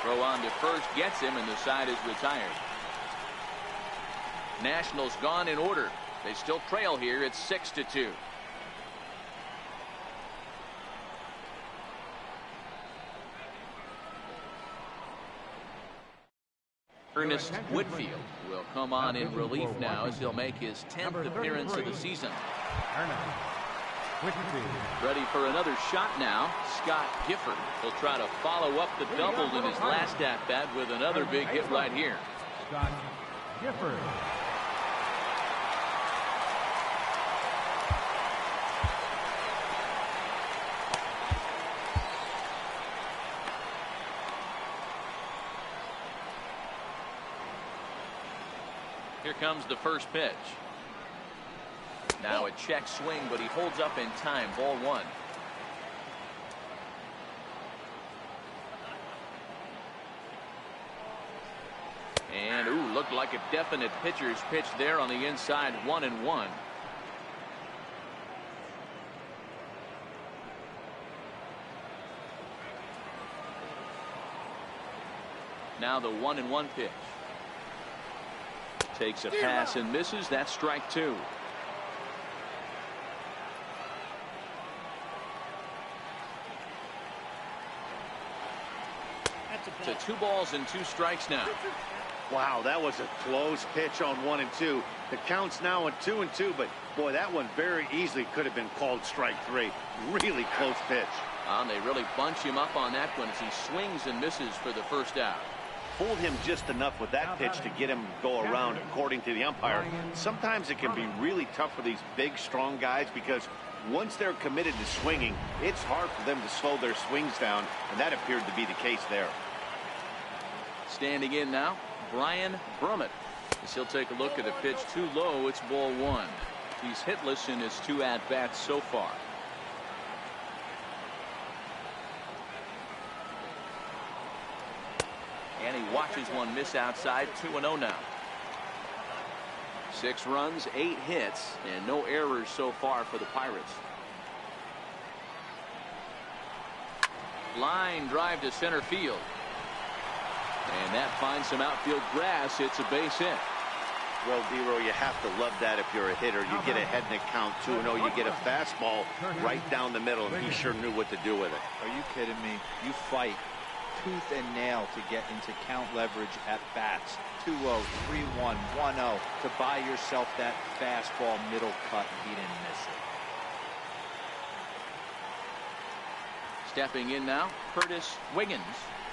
Throw on to first gets him, and the side is retired. Nationals gone in order. They still trail here. It's 6-2. Ernest Whitfield will come on in relief now as he'll make his 10th appearance of the season. Ready for another shot now, Scott Gifford. He'll try to follow up the double in his last at-bat with another big hit right here. Scott Gifford. Here comes the first pitch. Now a check swing, but he holds up in time. Ball 1. And ooh, looked like a definite pitcher's pitch there on the inside. 1-1. Now the 1-1 pitch. Takes a pass and misses. That's strike 2. To 2 balls and 2 strikes now. Wow, that was a close pitch on 1 and 2. The count's now at 2 and 2, but boy, that one very easily could have been called strike 3. Really close pitch. And they really bunch him up on that one as he swings and misses for the first out. Fooled him just enough with that pitch to get him to go around, according to the umpire. Sometimes it can be really tough for these big, strong guys because once they're committed to swinging, it's hard for them to slow their swings down, and that appeared to be the case there. Standing in now, Brian Brummett. As he'll take a look at a pitch too low, it's ball 1. He's hitless in his 2 at-bats so far. And he watches one miss outside. 2-0 now. 6 runs, 8 hits, and no errors so far for the Pirates. Line drive to center field. And that finds some outfield grass. It's a base hit. Well, D-Row, you have to love that if you're a hitter. You get ahead in the count 2-0. You get a fastball right down the middle, and he sure knew what to do with it. Are you kidding me? You fight tooth and nail to get into count leverage at bats. 2-0, 3-1, 1-0 to buy yourself that fastball middle cut, and he didn't miss it. Stepping in now, Curtis Wiggins.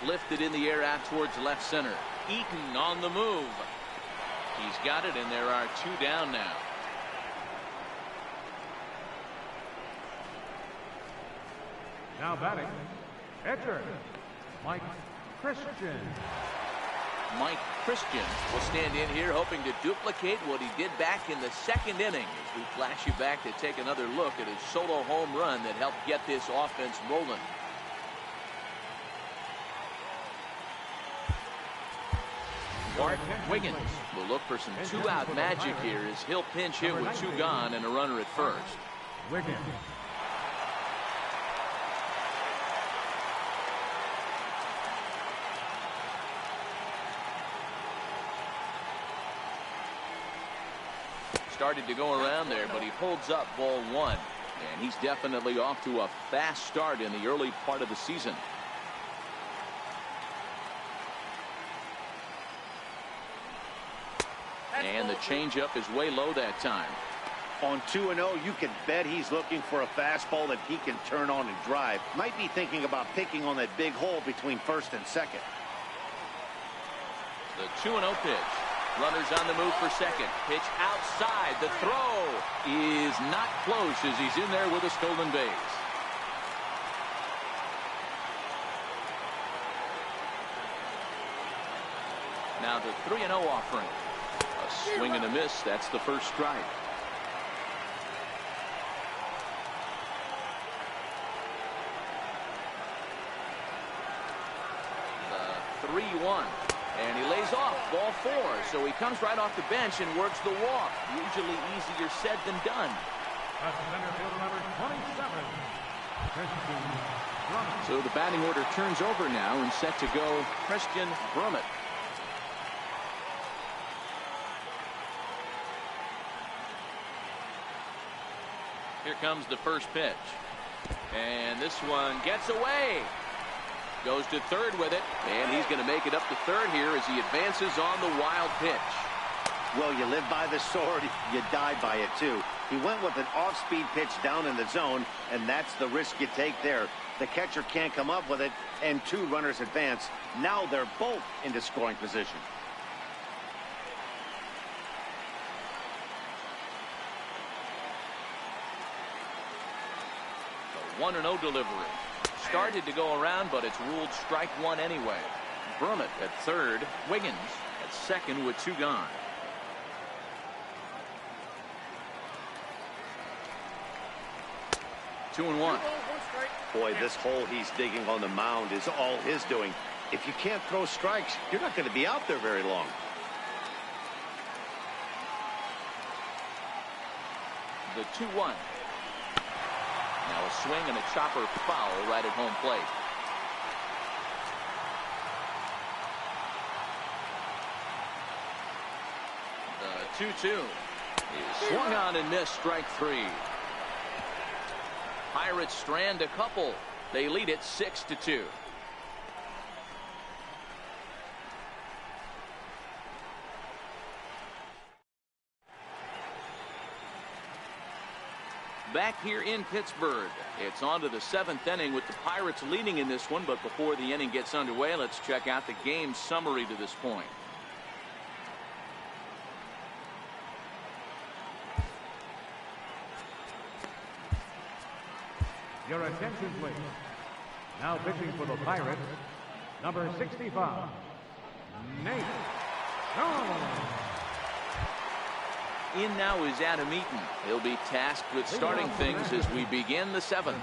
Lifted in the air out towards left center. Eaton on the move. He's got it, and there are 2 down now. Now batting, catcher, Mike Christian. Mike Christian will stand in here hoping to duplicate what he did back in the 2nd inning. As we flash you back to take another look at his solo home run that helped get this offense rolling. Bart Wiggins will look for some 2-out magic here as he'll pinch hit with 2 gone and a runner at first. Wiggins. Started to go around there, but he holds up ball 1. And he's definitely off to a fast start in the early part of the season. And the changeup is way low that time. On 2-0, you can bet he's looking for a fastball that he can turn on and drive. Might be thinking about picking on that big hole between first and second. The 2-0 pitch. Runners on the move for second. Pitch outside. The throw is not close as he's in there with a stolen base. Now the 3-0 offering. A swing and a miss. That's the first strike. The 3-1. And he lays off ball 4. So he comes right off the bench and works the walk. Usually easier said than done. That's center fielder number 27. Christian Brummett. So the batting order turns over now and set to go Christian Brummett. Here comes the first pitch. And this one gets away. Goes to third with it. And he's going to make it up to third here as he advances on the wild pitch. Well, you live by the sword, you die by it too. He went with an off-speed pitch down in the zone, and that's the risk you take there. The catcher can't come up with it, and 2 runners advance. Now they're both into scoring position. The 1-0 delivery. Started to go around, but it's ruled strike 1 anyway. Brummett at third. Wiggins at second with 2 gone. Two and one. Boy, this hole he's digging on the mound is all his doing. If you can't throw strikes, you're not going to be out there very long. The 2-1. Now a swing and a chopper foul right at home plate. The 2-2 is swung on and missed, strike 3. Pirates strand a couple. They lead it 6-2. Back here in Pittsburgh, it's on to the 7th inning with the Pirates leading in this one. But before the inning gets underway, let's check out the game summary to this point. Your attention, please. Now pitching for the Pirates, number 65, Nate Jones. In now is Adam Eaton. He'll be tasked with starting things as we begin the 7th.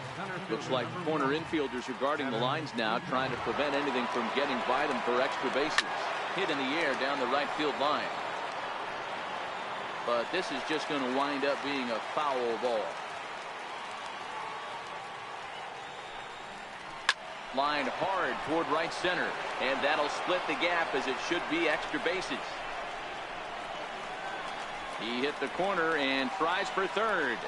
Looks like corner infielders are guarding the lines now, trying to prevent anything from getting by them for extra bases. Hit in the air down the right field line. But this is just going to wind up being a foul ball. Lined hard toward right center, and that'll split the gap as it should be extra bases. He hit the corner and tries for third.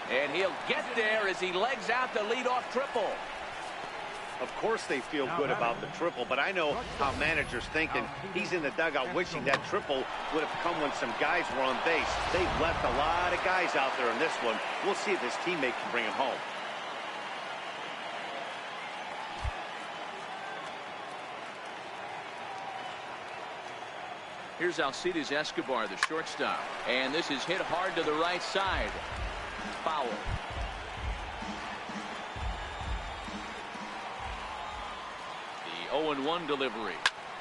And he'll get there as he legs out the leadoff triple. Of course they feel good about the triple, but I know how managers think, and he's in the dugout wishing that triple would have come when some guys were on base. They've left a lot of guys out there in this one. We'll see if his teammate can bring him home. Here's Alcides Escobar, the shortstop. And this is hit hard to the right side. Foul. The 0-1 delivery.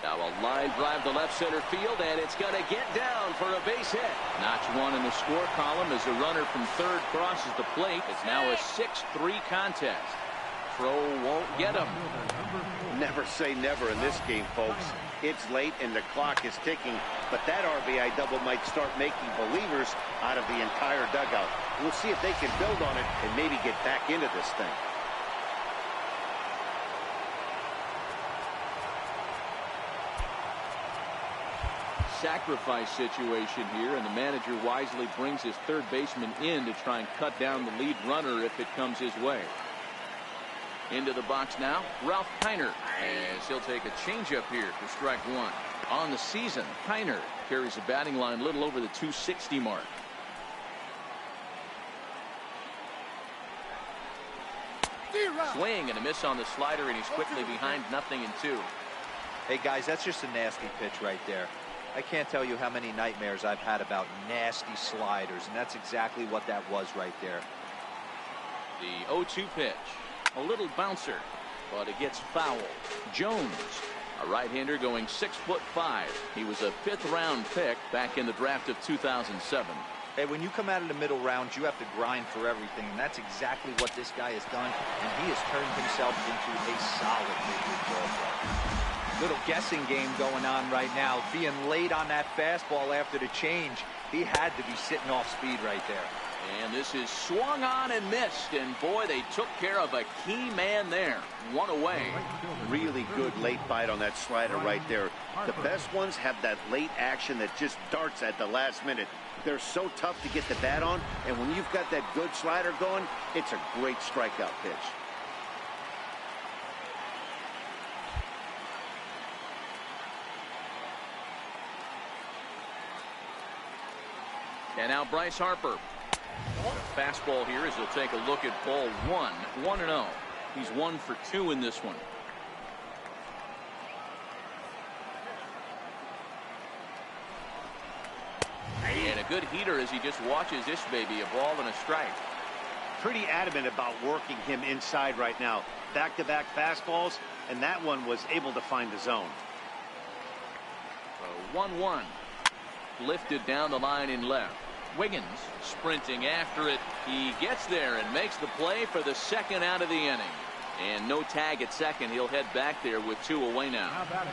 Now a line drive to left center field, and it's going to get down for a base hit. Notch one in the score column as the runner from third crosses the plate. It's now a 6-3 contest. Throw won't get him. Never say never in this game, folks. It's late and the clock is ticking, but that RBI double might start making believers out of the entire dugout. We'll see if they can build on it and maybe get back into this thing. Sacrifice situation here, and the manager wisely brings his third baseman in to try and cut down the lead runner if it comes his way. Into the box now, Ralph Kiner, as he'll take a changeup here for strike one. On the season, Kiner carries a batting line a little over the 260 mark. Swing and a miss on the slider, and he's quickly behind 0-2. Hey guys, that's just a nasty pitch right there. I can't tell you how many nightmares I've had about nasty sliders, and that's exactly what that was right there. The 0-2 pitch. A little bouncer, but it gets fouled. Jones, a right-hander going 6'5". He was a 5th-round pick back in the draft of 2007. Hey, when you come out of the middle rounds, you have to grind for everything, and that's exactly what this guy has done, and he has turned himself into a solid big league ball player. Little guessing game going on right now. Being late on that fastball after the change, he had to be sitting off speed right there. And this is swung on and missed, and boy, they took care of a key man there. One away. Really good late bite on that slider right there. The best ones have that late action that just darts at the last minute. They're so tough to get the bat on, and when you've got that good slider going, it's a great strikeout pitch. And now Bryce Harper. The fastball here as he'll take a look at ball one. 1-0. He's 1 for 2 in this one. And a good heater as he just watches this baby, a ball and a strike. Pretty adamant about working him inside right now. Back-to-back fastballs, and that one was able to find the zone. 1-1. Lifted down the line in left. Wiggins sprinting after it. He gets there and makes the play for the second out of the inning. And no tag at second. He'll head back there with 2 away now. Now batting,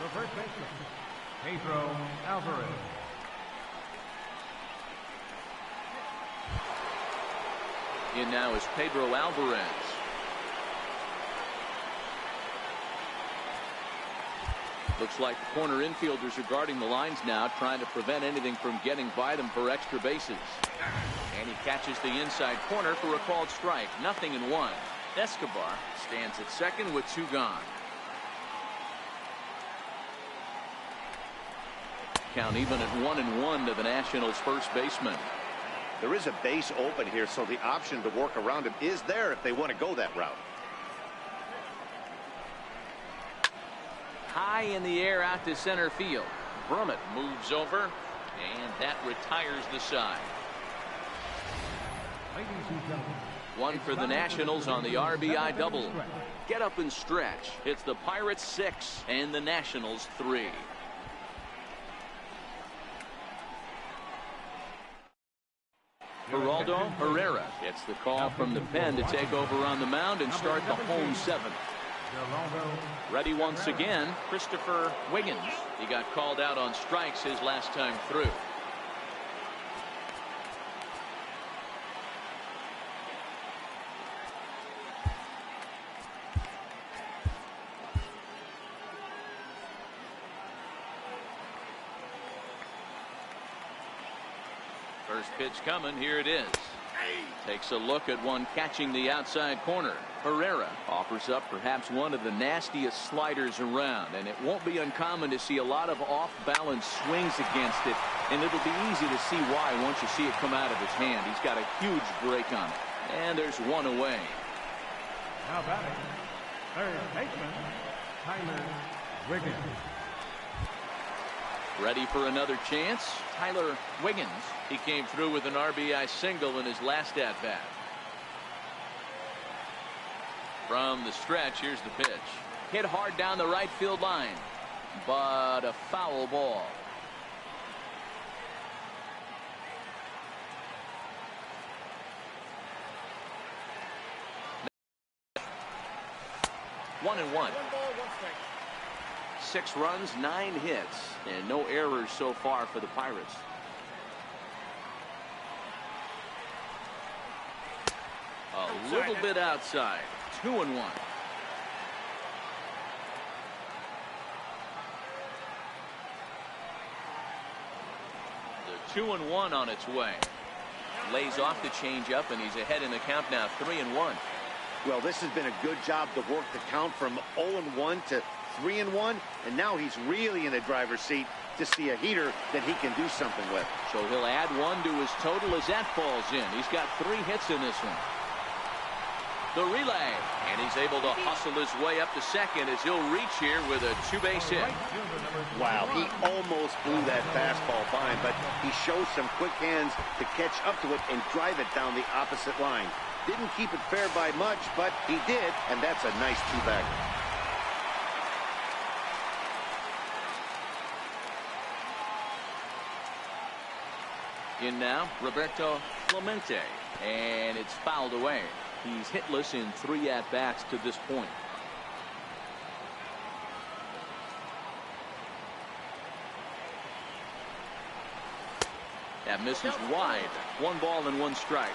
the first baseman, Pedro Alvarez. In now is Pedro Alvarez. Looks like the corner infielders are guarding the lines now, trying to prevent anything from getting by them for extra bases. And he catches the inside corner for a called strike. 0-1. Escobar stands at second with 2 gone. Count even at 1-1 to the Nationals' first baseman. There is a base open here, so the option to work around him is there if they want to go that route. High in the air out to center field. Brummett moves over, and that retires the side. One for the Nationals on the RBI double. Get up and stretch. It's the Pirates 6 and the Nationals 3. Geraldo Herrera gets the call from the pen to take over on the mound and start the home 7th. Ready once again, Christopher Wiggins. He got called out on strikes his last time through. First pitch coming. Here it is. Takes a look at one catching the outside corner. Herrera offers up perhaps one of the nastiest sliders around, and it won't be uncommon to see a lot of off-balance swings against it, and it'll be easy to see why once you see it come out of his hand. He's got a huge break on it, and there's one away. Now batting, third baseman, Tyler Wiggins. Ready for another chance. Tyler Wiggins. He came through with an RBI single in his last at-bat. From the stretch, here's the pitch. Hit hard down the right field line, but a foul ball. One and one. 6 runs, 9 hits, and no errors so far for the Pirates. A little bit outside. 2 and 1. The 2 and 1 on its way. Lays off the changeup, and he's ahead in the count now. 3 and 1. Well, this has been a good job to work the count from 0-1 to 3-1, and now he's really in the driver's seat to see a heater that he can do something with. So he'll add 1 to his total as that falls in. He's got 3 hits in this one. The relay, and he's able to hustle his way up to second as he'll reach here with a 2-base hit. Wow, he almost blew that fastball by him, but he shows some quick hands to catch up to it and drive it down the opposite line. Didn't keep it fair by much, but he did, and that's a nice 2-bagger. In now, Roberto Clemente, and it's fouled away. He's hitless in 3 at-bats to this point. That misses wide. 1 ball and 1 strike.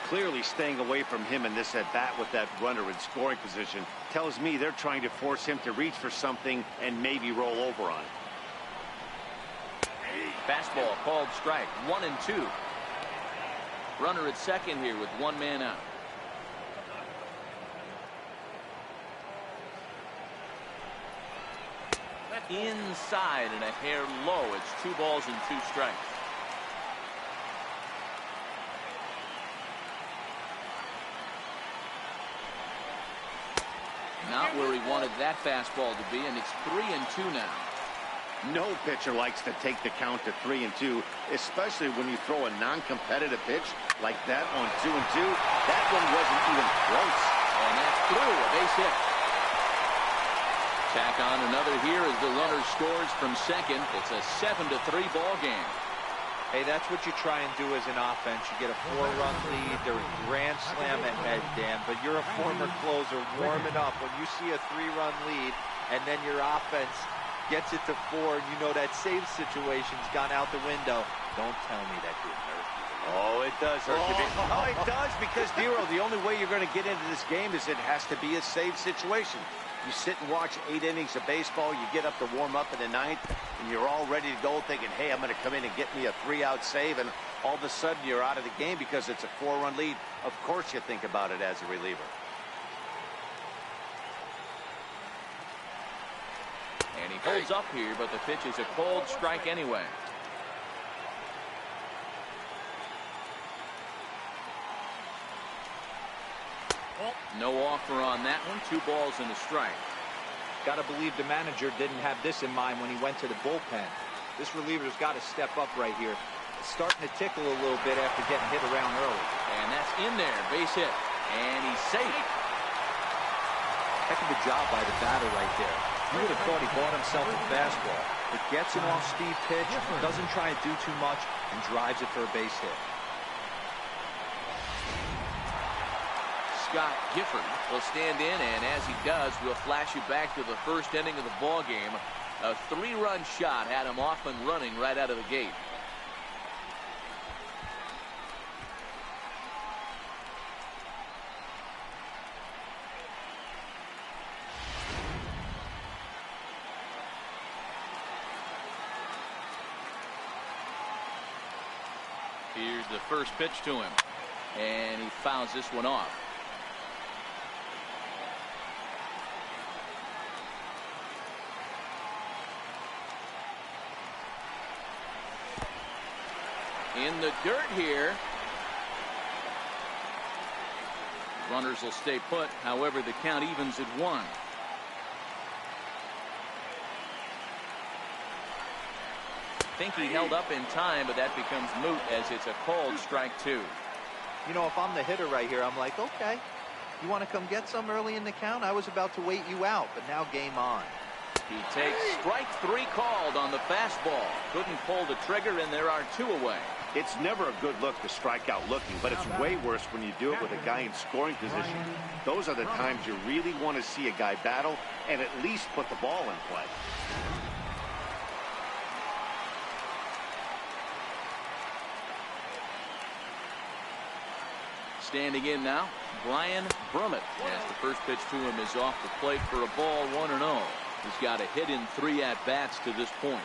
Clearly staying away from him in this at-bat with that runner in scoring position tells me they're trying to force him to reach for something and maybe roll over on it. Fastball called strike. 1 and 2. Runner at second here with 1 man out. Inside and a hair low. It's 2 balls and 2 strikes. Not where he wanted that fastball to be, and it's 3 and 2 now. No pitcher likes to take the count to 3 and 2, especially when you throw a non-competitive pitch like that on 2 and 2. That one wasn't even close. And that's through. A base hit. Tack on another here as the runner scores from second. It's a 7-3 ball game. Hey, that's what you try and do as an offense. You get a 4-run lead. They're grand slam ahead, Dan, but you're a former closer. Warm it up. When you see a 3-run lead and then your offense gets it to 4, and you know that save situation's gone out the window, don't tell me that didn't hurt you. Oh, it does hurt you. Oh, it does, because, Dero, the only way you're going to get into this game is it has to be a save situation. You sit and watch 8 innings of baseball, you get up to warm up in the 9th, and you're all ready to go thinking, hey, I'm going to come in and get me a 3-out save, and all of a sudden you're out of the game because it's a 4-run lead. Of course you think about it as a reliever. And he holds up here, but the pitch is a cold strike anyway. No offer on that one. 2 balls and a strike. Got to believe the manager didn't have this in mind when he went to the bullpen. This reliever's got to step up right here. It's starting to tickle a little bit after getting hit around early. And that's in there. Base hit. And he's safe. Heck of a job by the batter right there. You would have thought he bought himself a fastball. It gets an off-speed pitch, doesn't try and do too much, and drives it for a base hit. Scott Gifford will stand in, and as he does, we'll flash you back to the first inning of the ball game. A 3-run shot had him off and running right out of the gate. Here's the first pitch to him, and he fouls this one off. In the dirt here. Runners will stay put. However, the count evens at 1. Think he held up in time, but that becomes moot as it's a called strike 2. You know, if I'm the hitter right here, I'm like, okay, you want to come get some early in the count? I was about to wait you out, but now game on. He takes strike 3 called on the fastball. Couldn't pull the trigger, and there are 2 away. It's never a good look to strike out looking, but it's way worse when you do it with a guy in scoring position. Those are the times you really want to see a guy battle and at least put the ball in play. Standing in now, Brian Brummett. As the first pitch to him is off the plate for a ball, 1-0. He's got a hit in 3 at-bats to this point.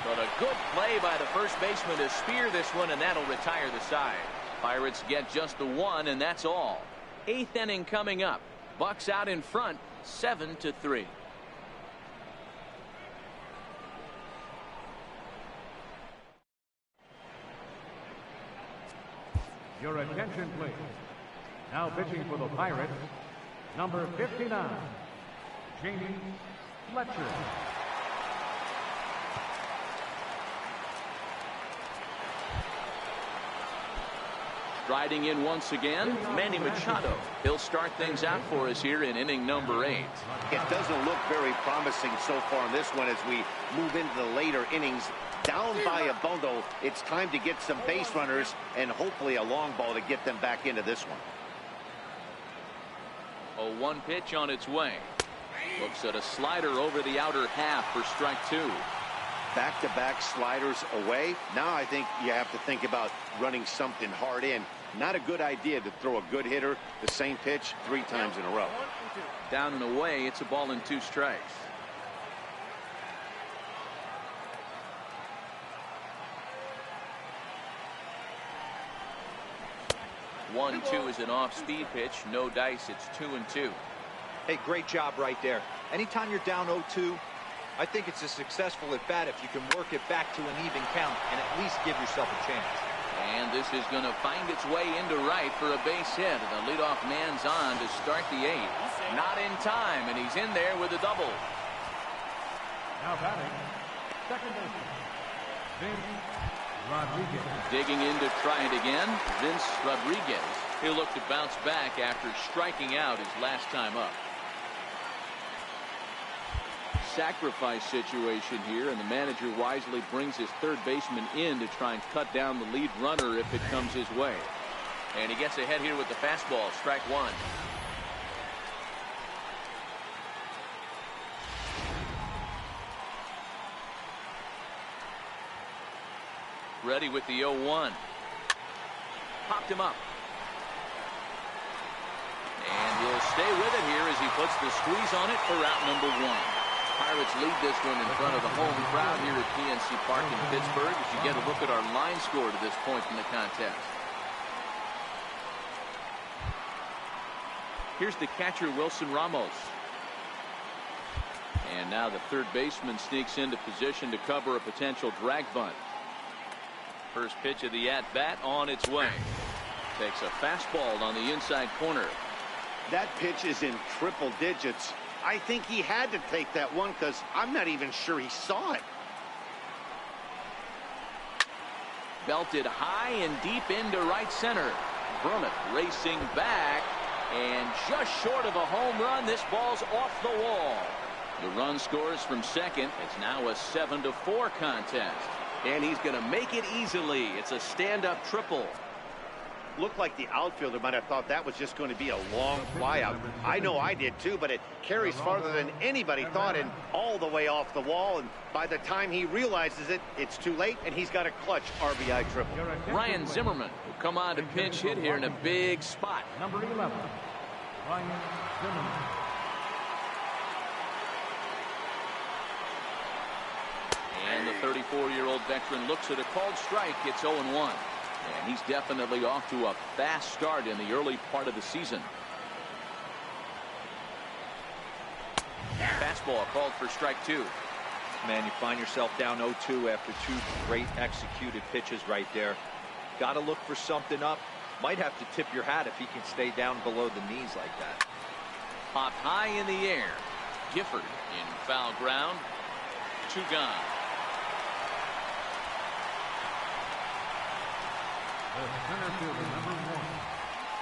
But a good play by the first baseman to spear this one, and that'll retire the side. Pirates get just the 1, and that's all. 8th inning coming up. Bucks out in front, 7-3. Your attention, please. Now pitching for the Pirates, number 59, Jamie Fletcher. Striding in once again, Manny Machado. He'll start things out for us here in inning number 8. It doesn't look very promising so far in this one as we move into the later innings. Down by a bundle, it's time to get some base runners and hopefully a long ball to get them back into this one. A 1 pitch on its way. Looks at a slider over the outer half for strike 2. Back-to-back sliders away. Now I think you have to think about running something hard in. Not a good idea to throw a good hitter the same pitch 3 times in a row. Down and away, it's a ball and 2 strikes. 1-2 is an off-speed pitch. No dice. It's 2-2. Hey, great job right there. Anytime you're down 0-2, I think it's a successful at bat if you can work it back to an even count and at least give yourself a chance. And this is going to find its way into right for a base hit. The leadoff man's on to start the 8th. Not in time, and he's in there with a double. Now batting, second baseman, Vince Rodriguez. Digging in to try it again, Vince Rodriguez. He'll look to bounce back after striking out his last time up. Sacrifice situation here, and the manager wisely brings his third baseman in to try and cut down the lead runner if it comes his way. And he gets ahead here with the fastball. Strike 1. Ready with the 0-1. Popped him up. And he'll stay with it here as he puts the squeeze on it for out number 1. Pirates lead this one in front of the home crowd here at PNC Park in Pittsburgh as you get a look at our line score to this point in the contest. Here's the catcher, Wilson Ramos. And now the third baseman sneaks into position to cover a potential drag bunt. First pitch of the at-bat on its way. Takes a fastball on the inside corner. That pitch is in triple digits. I think he had to take that one because I'm not even sure he saw it. Belted high and deep into right center. Brummett racing back, and just short of a home run. This ball's off the wall. The run scores from second. It's now a 7-4 contest. And he's going to make it easily. It's a stand-up triple. Looked like the outfielder might have thought that was just going to be a long flyout. I know I did too, but it carries farther than anybody thought and all the way off the wall. And by the time he realizes it, it's too late, and he's got a clutch RBI triple. Ryan Zimmerman will come on to pinch hit here in a big spot. Number 11, Ryan Zimmerman. And the 34-year-old veteran looks at a called strike. It's 0-1. And he's definitely off to a fast start in the early part of the season. Fastball called for strike 2. Man, you find yourself down 0-2 after 2 great executed pitches right there. Got to look for something up. Might have to tip your hat if he can stay down below the knees like that. Popped high in the air. Gifford in foul ground. 2 gone. The center fielder, number 1,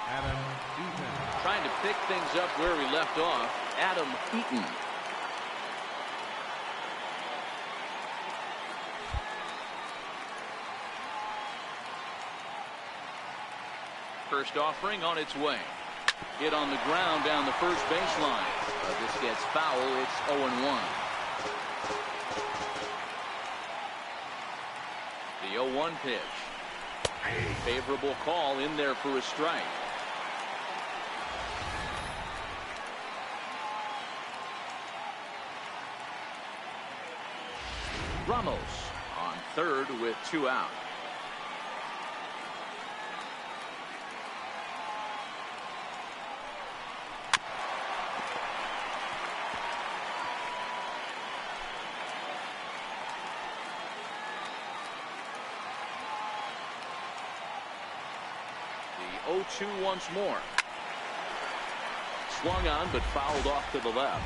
Adam Eaton. Trying to pick things up where we left off, Adam Eaton. First offering on its way. Hit on the ground down the first baseline. But this gets foul. It's 0-1. The 0-1 pitch. Favorable call in there for a strike. Ramos on third with 2 out. The 0-2 once more. Swung on but fouled off to the left.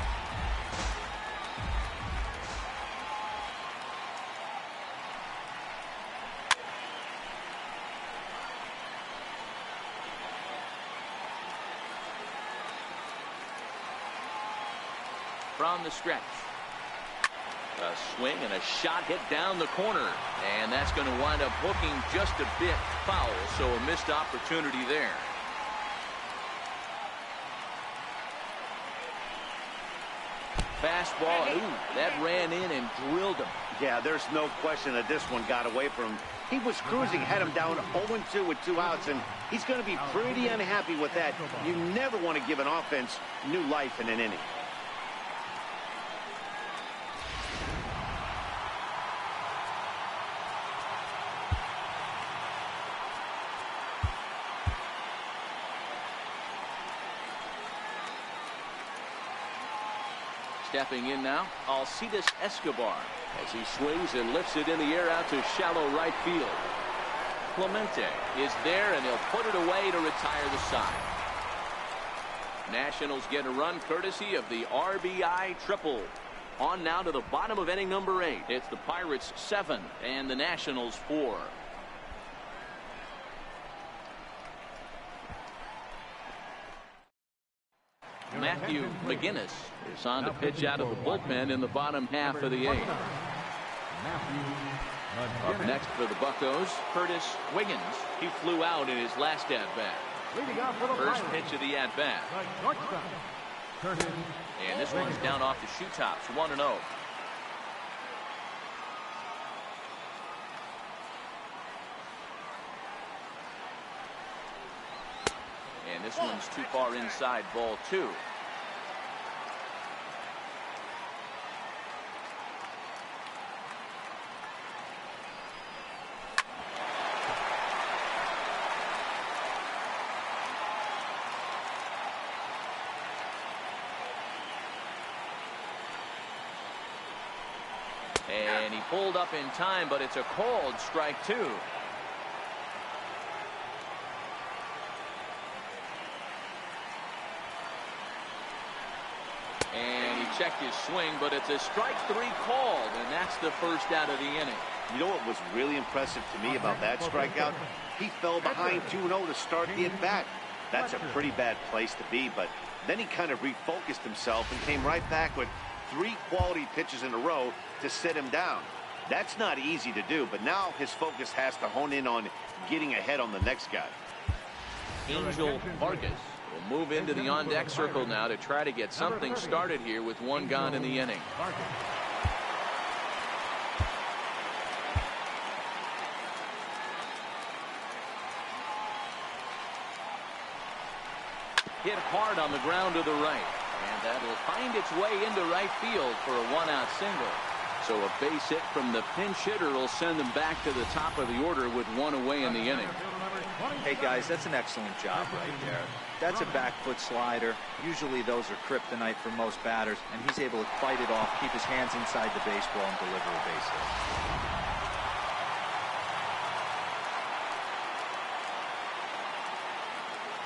From the stretch. A swing and a shot hit down the corner. And that's going to wind up hooking just a bit foul. So a missed opportunity there. Fastball. Ooh, that ran in and drilled him. Yeah, there's no question that this one got away from him. He was cruising, had him down 0-2 with 2 outs, and he's going to be pretty unhappy with that. You never want to give an offense new life in an inning. Stepping in now, Alcides Escobar as he swings and lifts it in the air out to shallow right field. Clemente is there, and he'll put it away to retire the side. Nationals get a run courtesy of the RBI triple. On now to the bottom of inning number 8. It's the Pirates 7 and the Nationals 4. Matthew McGinnis is on to pitch out of the bullpen in the bottom half of the 8th. Up next for the Buccos, Curtis Wiggins. He flew out in his last at-bat. First pitch of the at-bat. And this one's down off the shoe tops, 1-0. And this one's too far inside, ball 2. And he pulled up in time, but it's a called strike 2. And he checked his swing, but it's a strike 3 called, and that's the first out of the inning. You know what was really impressive to me about that strikeout? He fell behind 2-0 to start the at-bat. That's a pretty bad place to be, but then he kind of refocused himself and came right back with 3 quality pitches in a row to sit him down. That's not easy to do, but now his focus has to hone in on getting ahead on the next guy. Angel Vargas will move into the on-deck circle now to try to get something started here with 1 gone in the inning. Hit hard on the ground to the right. And that'll find its way into right field for a 1-out single. So a base hit from the pinch hitter will send them back to the top of the order with one away in the inning. Hey guys, that's an excellent job right there. That's a back foot slider. Usually those are kryptonite for most batters, and he's able to fight it off, keep his hands inside the baseball, and deliver a base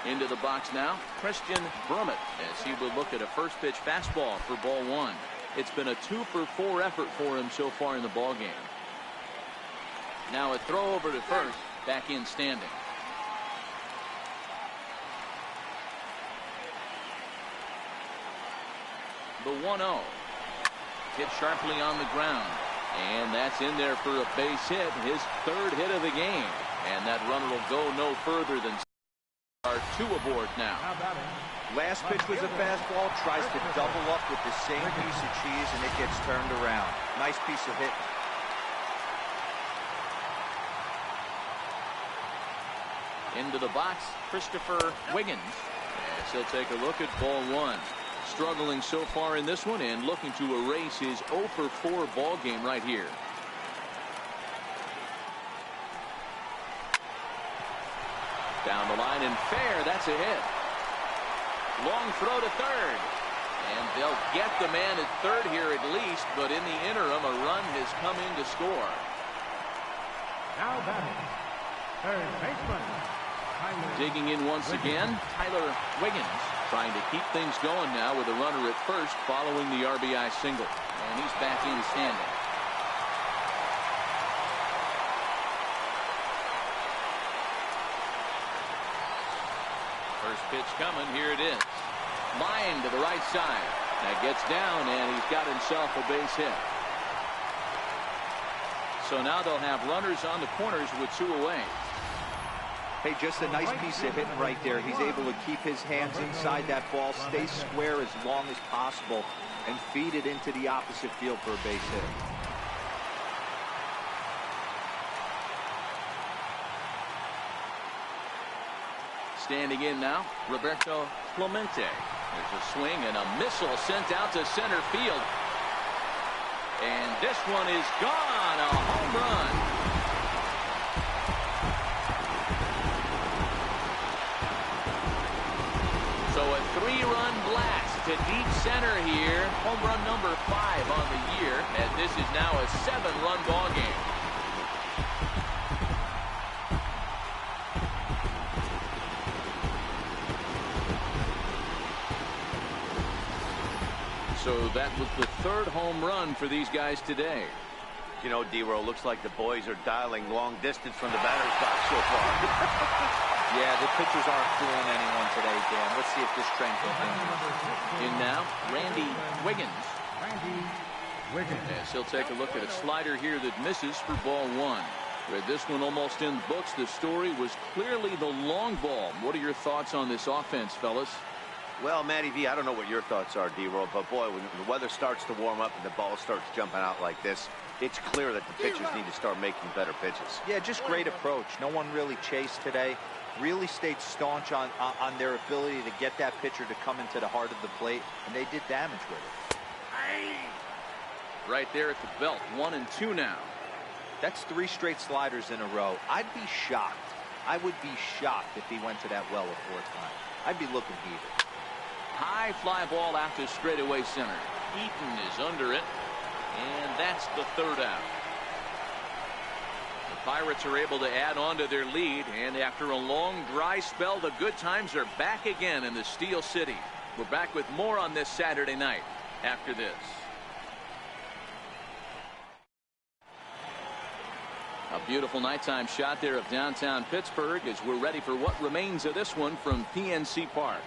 hit. Into the box now, Christian Brummett, as he will look at a first pitch fastball for ball one. It's been a 2-for-4 effort for him so far in the ball game. Now a throw over to first, back in standing. The 1-0. Hit sharply on the ground. And that's in there for a base hit, his third hit of the game. And that runner will go no further than are two aboard now. Last pitch was a fastball, tries to double up with the same piece of cheese, and it gets turned around. Nice piece of hit. Into the box, Christopher Wiggins. As he'll take a look at ball one. Struggling so far in this one and looking to erase his 0-for-4 ball game right here. Down the line and fair. That's a hit. Long throw to third. And they'll get the man at third here at least, but in the interim a run has come in to score. Now batting, third baseman. Digging in once again, Tyler Wiggins, trying to keep things going now with a runner at first following the RBI single. And he's back in standing. First pitch coming. Here it is. Line to the right side. That gets down, and he's got himself a base hit. So now they'll have runners on the corners with two away. Hey, just a nice piece of hitting right there. He's able to keep his hands inside that ball, stay square as long as possible, and feed it into the opposite field for a base hit. Standing in now, Roberto Clemente. There's a swing and a missile sent out to center field. And this one is gone. A home run. So a 3-run blast to deep center here. Home run number 5 on the year. And this is now a 7-run ball game. So that was the 3rd home run for these guys today. You know, D-Row, looks like the boys are dialing long distance from the batter's box so far. Yeah, the pitchers aren't fooling anyone today, Dan. Let's see if this trend continues. In now, Randy Wiggins. Randy Wiggins. Yes, he'll take a look at a slider here that misses for ball one. With this one almost in the books, the story was clearly the long ball. What are your thoughts on this offense, fellas? Well, Matty V, I don't know what your thoughts are, D-Roll, but boy, when the weather starts to warm up and the ball starts jumping out like this, it's clear that the pitchers need to start making better pitches. Yeah, just great approach. No one really chased today. Really stayed staunch on their ability to get that pitcher to come into the heart of the plate, and they did damage with it. Right there at the belt, 1 and 2 now. That's 3 straight sliders in a row. I'd be shocked. I would be shocked if he went to that well a 4th time. I'd be looking heated. High fly ball out to straightaway center. Eaton is under it, and that's the 3rd out. The Pirates are able to add on to their lead, and after a long dry spell, the good times are back again in the Steel City. We're back with more on this Saturday night after this. A beautiful nighttime shot there of downtown Pittsburgh as we're ready for what remains of this one from PNC Park.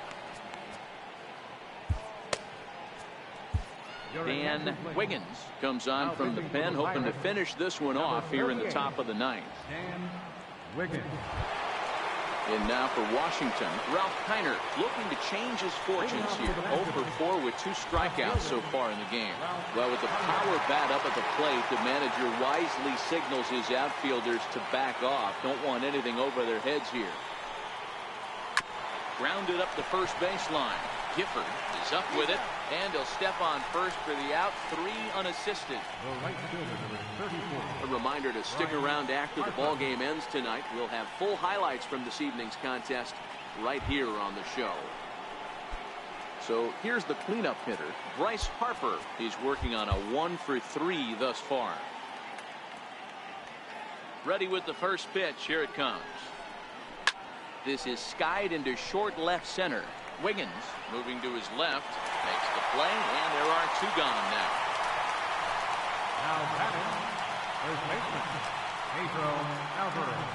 Dan Wiggins comes on from the pen, hoping to finish this one off here in the top of the 9th. Dan Wiggins. And now for Washington, Ralph Kiner looking to change his fortunes here. 0 for 4 with 2 strikeouts so far in the game. Well, with the power bat up at the plate, the manager wisely signals his outfielders to back off. Don't want anything over their heads here. Grounded up the first baseline. Gifford is up with it, and he'll step on first for the out. 3 unassisted. The right fielder, number 34. A reminder to stick around after the ball game ends tonight. We'll have full highlights from this evening's contest right here on the show. So here's the cleanup hitter. Bryce Harper is working on a 1-for-3 thus far. Ready with the first pitch. Here it comes. This is skied into short left center. Wiggins moving to his left, makes the play, and there are 2 gone now. Now batting, first baseman, Pedro Alvarez.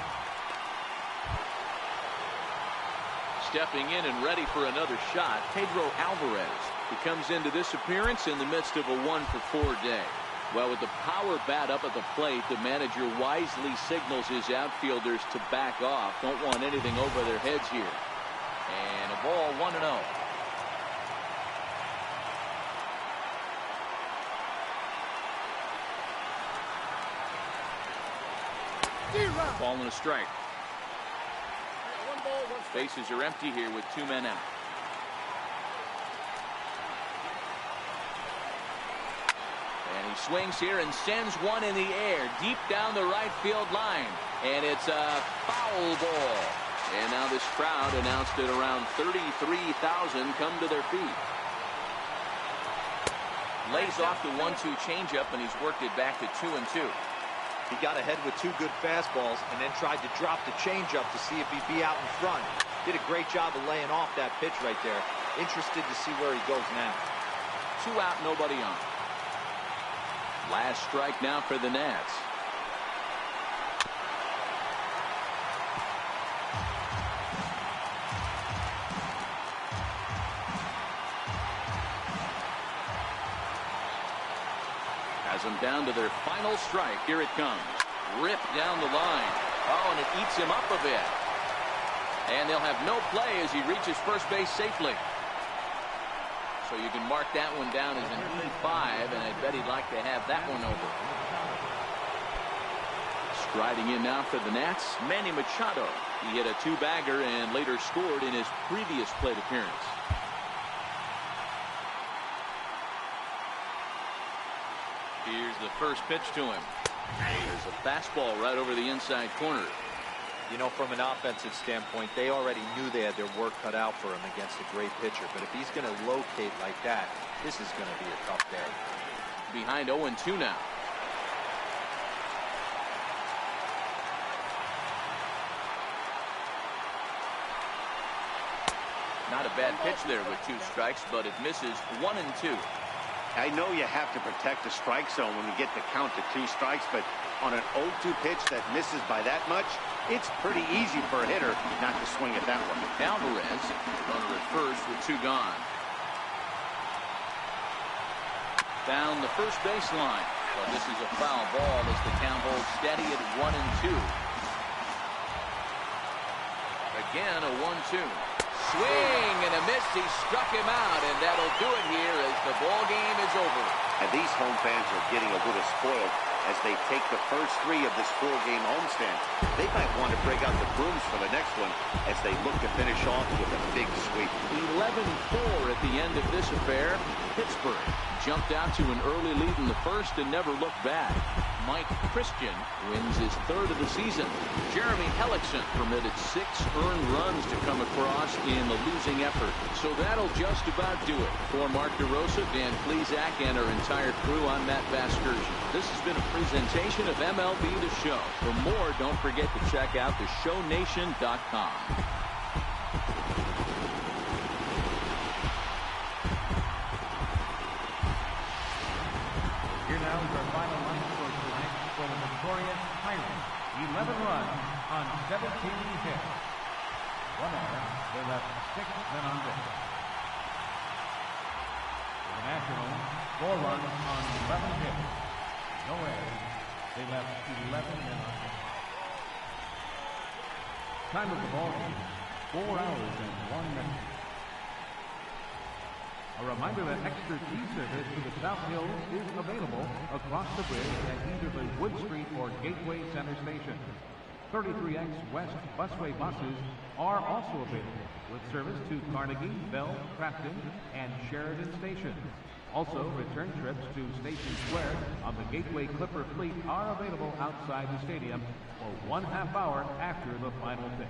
Stepping in and ready for another shot, Pedro Alvarez. He comes into this appearance in the midst of a 1-for-4 day. Well, with the power bat up at the plate, the manager wisely signals his outfielders to back off. Don't want anything over their heads here. And a ball, 1-0. Ball and a strike. Bases are empty here with 2 men out. And he swings here and sends one in the air deep down the right field line. And it's a foul ball. And now this crowd announced at around 33,000 come to their feet. Lays off the 1-2 changeup, and he's worked it back to 2-2. He got ahead with 2 good fastballs and then tried to drop the changeup to see if he'd be out in front. Did a great job of laying off that pitch right there. Interested to see where he goes now. 2 out, nobody on. Last strike now for the Nats. Has them down to their final strike. Here it comes. Ripped down the line. Oh, and it eats him up a bit. And they'll have no play as he reaches first base safely. So you can mark that one down as an E5, and I bet he'd like to have that one over. Striding in now for the Nats, Manny Machado. He hit a 2-bagger and later scored in his previous plate appearance. Here's the first pitch to him. There's a fastball right over the inside corner. You know, from an offensive standpoint, they already knew they had their work cut out for him against a great pitcher. But if he's going to locate like that, this is going to be a tough day. Behind 0-2 now. Not a bad pitch there with 2 strikes, but it misses. 1-2. I know you have to protect the strike zone when you get the count to 2 strikes, but on an 0-2 pitch that misses by that much, it's pretty easy for a hitter not to swing at that one. Alvarez, runner at first with 2 gone. Down the first baseline. But this is a foul ball as the count holds steady at 1-2. Again, a 1-2. Swing and a miss. He struck him out, and that'll do it here as the ball game is over. And these home fans are getting a little spoiled as they take the first 3 of this 4-game homestand. They might want to break out the brooms for the next one as they look to finish off with a big sweep. 11-4 at the end of this affair. Pittsburgh jumped out to an early lead in the first and never looked back. Mike Christian wins his 3rd of the season. Jeremy Hellickson permitted 6 earned runs to come across in the losing effort. So that'll just about do it. For Mark DeRosa, Dan Plesac, and our entire crew, I'm Matt Vasgersian. This has been a presentation of MLB The Show. For more, don't forget to check out theshownation.com. Here now is our final line score tonight for the Pittsburgh Pirates. 11 runs on 17 hits. 1 error. They left 6 men on base. For the Nationals, 4 runs on 11 hits. No errors. They left 11 men on base. Time of the ball game, 4 hours and 1 minute. A reminder that extra T service to the South Hills is available across the bridge at either the Wood Street or Gateway Center station. 33X West busway buses are also available with service to Carnegie, Bell, Crafton, and Sheridan stations. Also, return trips to Station Square on the Gateway Clipper fleet are available outside the stadium for 1/2 hour after the final pitch.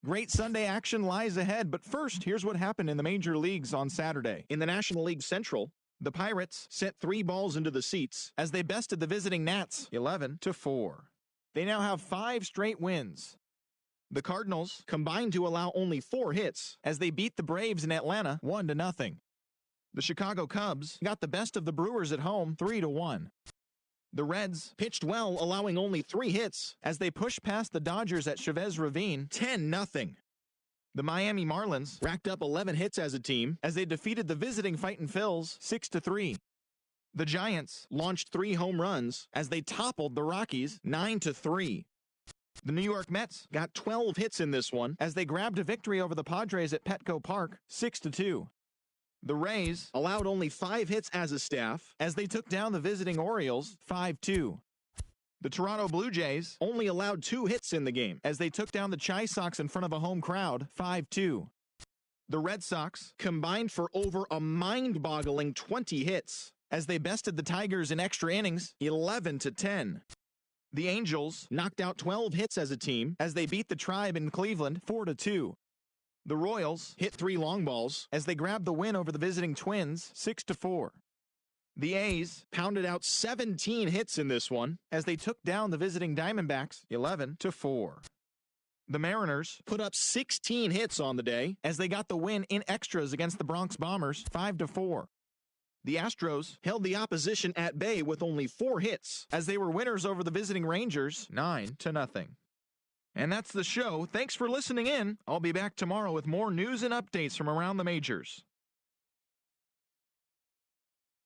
Great Sunday action lies ahead, but first, here's what happened in the major leagues on Saturday. In the National League Central, the Pirates sent 3 balls into the seats as they bested the visiting Nats 11-4. They now have 5 straight wins. The Cardinals combined to allow only 4 hits as they beat the Braves in Atlanta 1-0. The Chicago Cubs got the best of the Brewers at home 3-1. The Reds pitched well, allowing only 3 hits as they pushed past the Dodgers at Chavez Ravine 10-0. The Miami Marlins racked up 11 hits as a team as they defeated the visiting Fightin' Phils 6-3. The Giants launched 3 home runs as they toppled the Rockies 9-3. The New York Mets got 12 hits in this one as they grabbed a victory over the Padres at Petco Park 6-2. The Rays allowed only 5 hits as a staff as they took down the visiting Orioles 5-2. The Toronto Blue Jays only allowed 2 hits in the game as they took down the Chi Sox in front of a home crowd 5-2. The Red Sox combined for over a mind-boggling 20 hits as they bested the Tigers in extra innings 11-10. The Angels knocked out 12 hits as a team as they beat the Tribe in Cleveland 4-2. The Royals hit 3 long balls as they grabbed the win over the visiting Twins 6-4. The A's pounded out 17 hits in this one as they took down the visiting Diamondbacks 11-4. The Mariners put up 16 hits on the day as they got the win in extras against the Bronx Bombers 5-4. The Astros held the opposition at bay with only 4 hits as they were winners over the visiting Rangers 9-0. And that's the show. Thanks for listening in. I'll be back tomorrow with more news and updates from around the majors.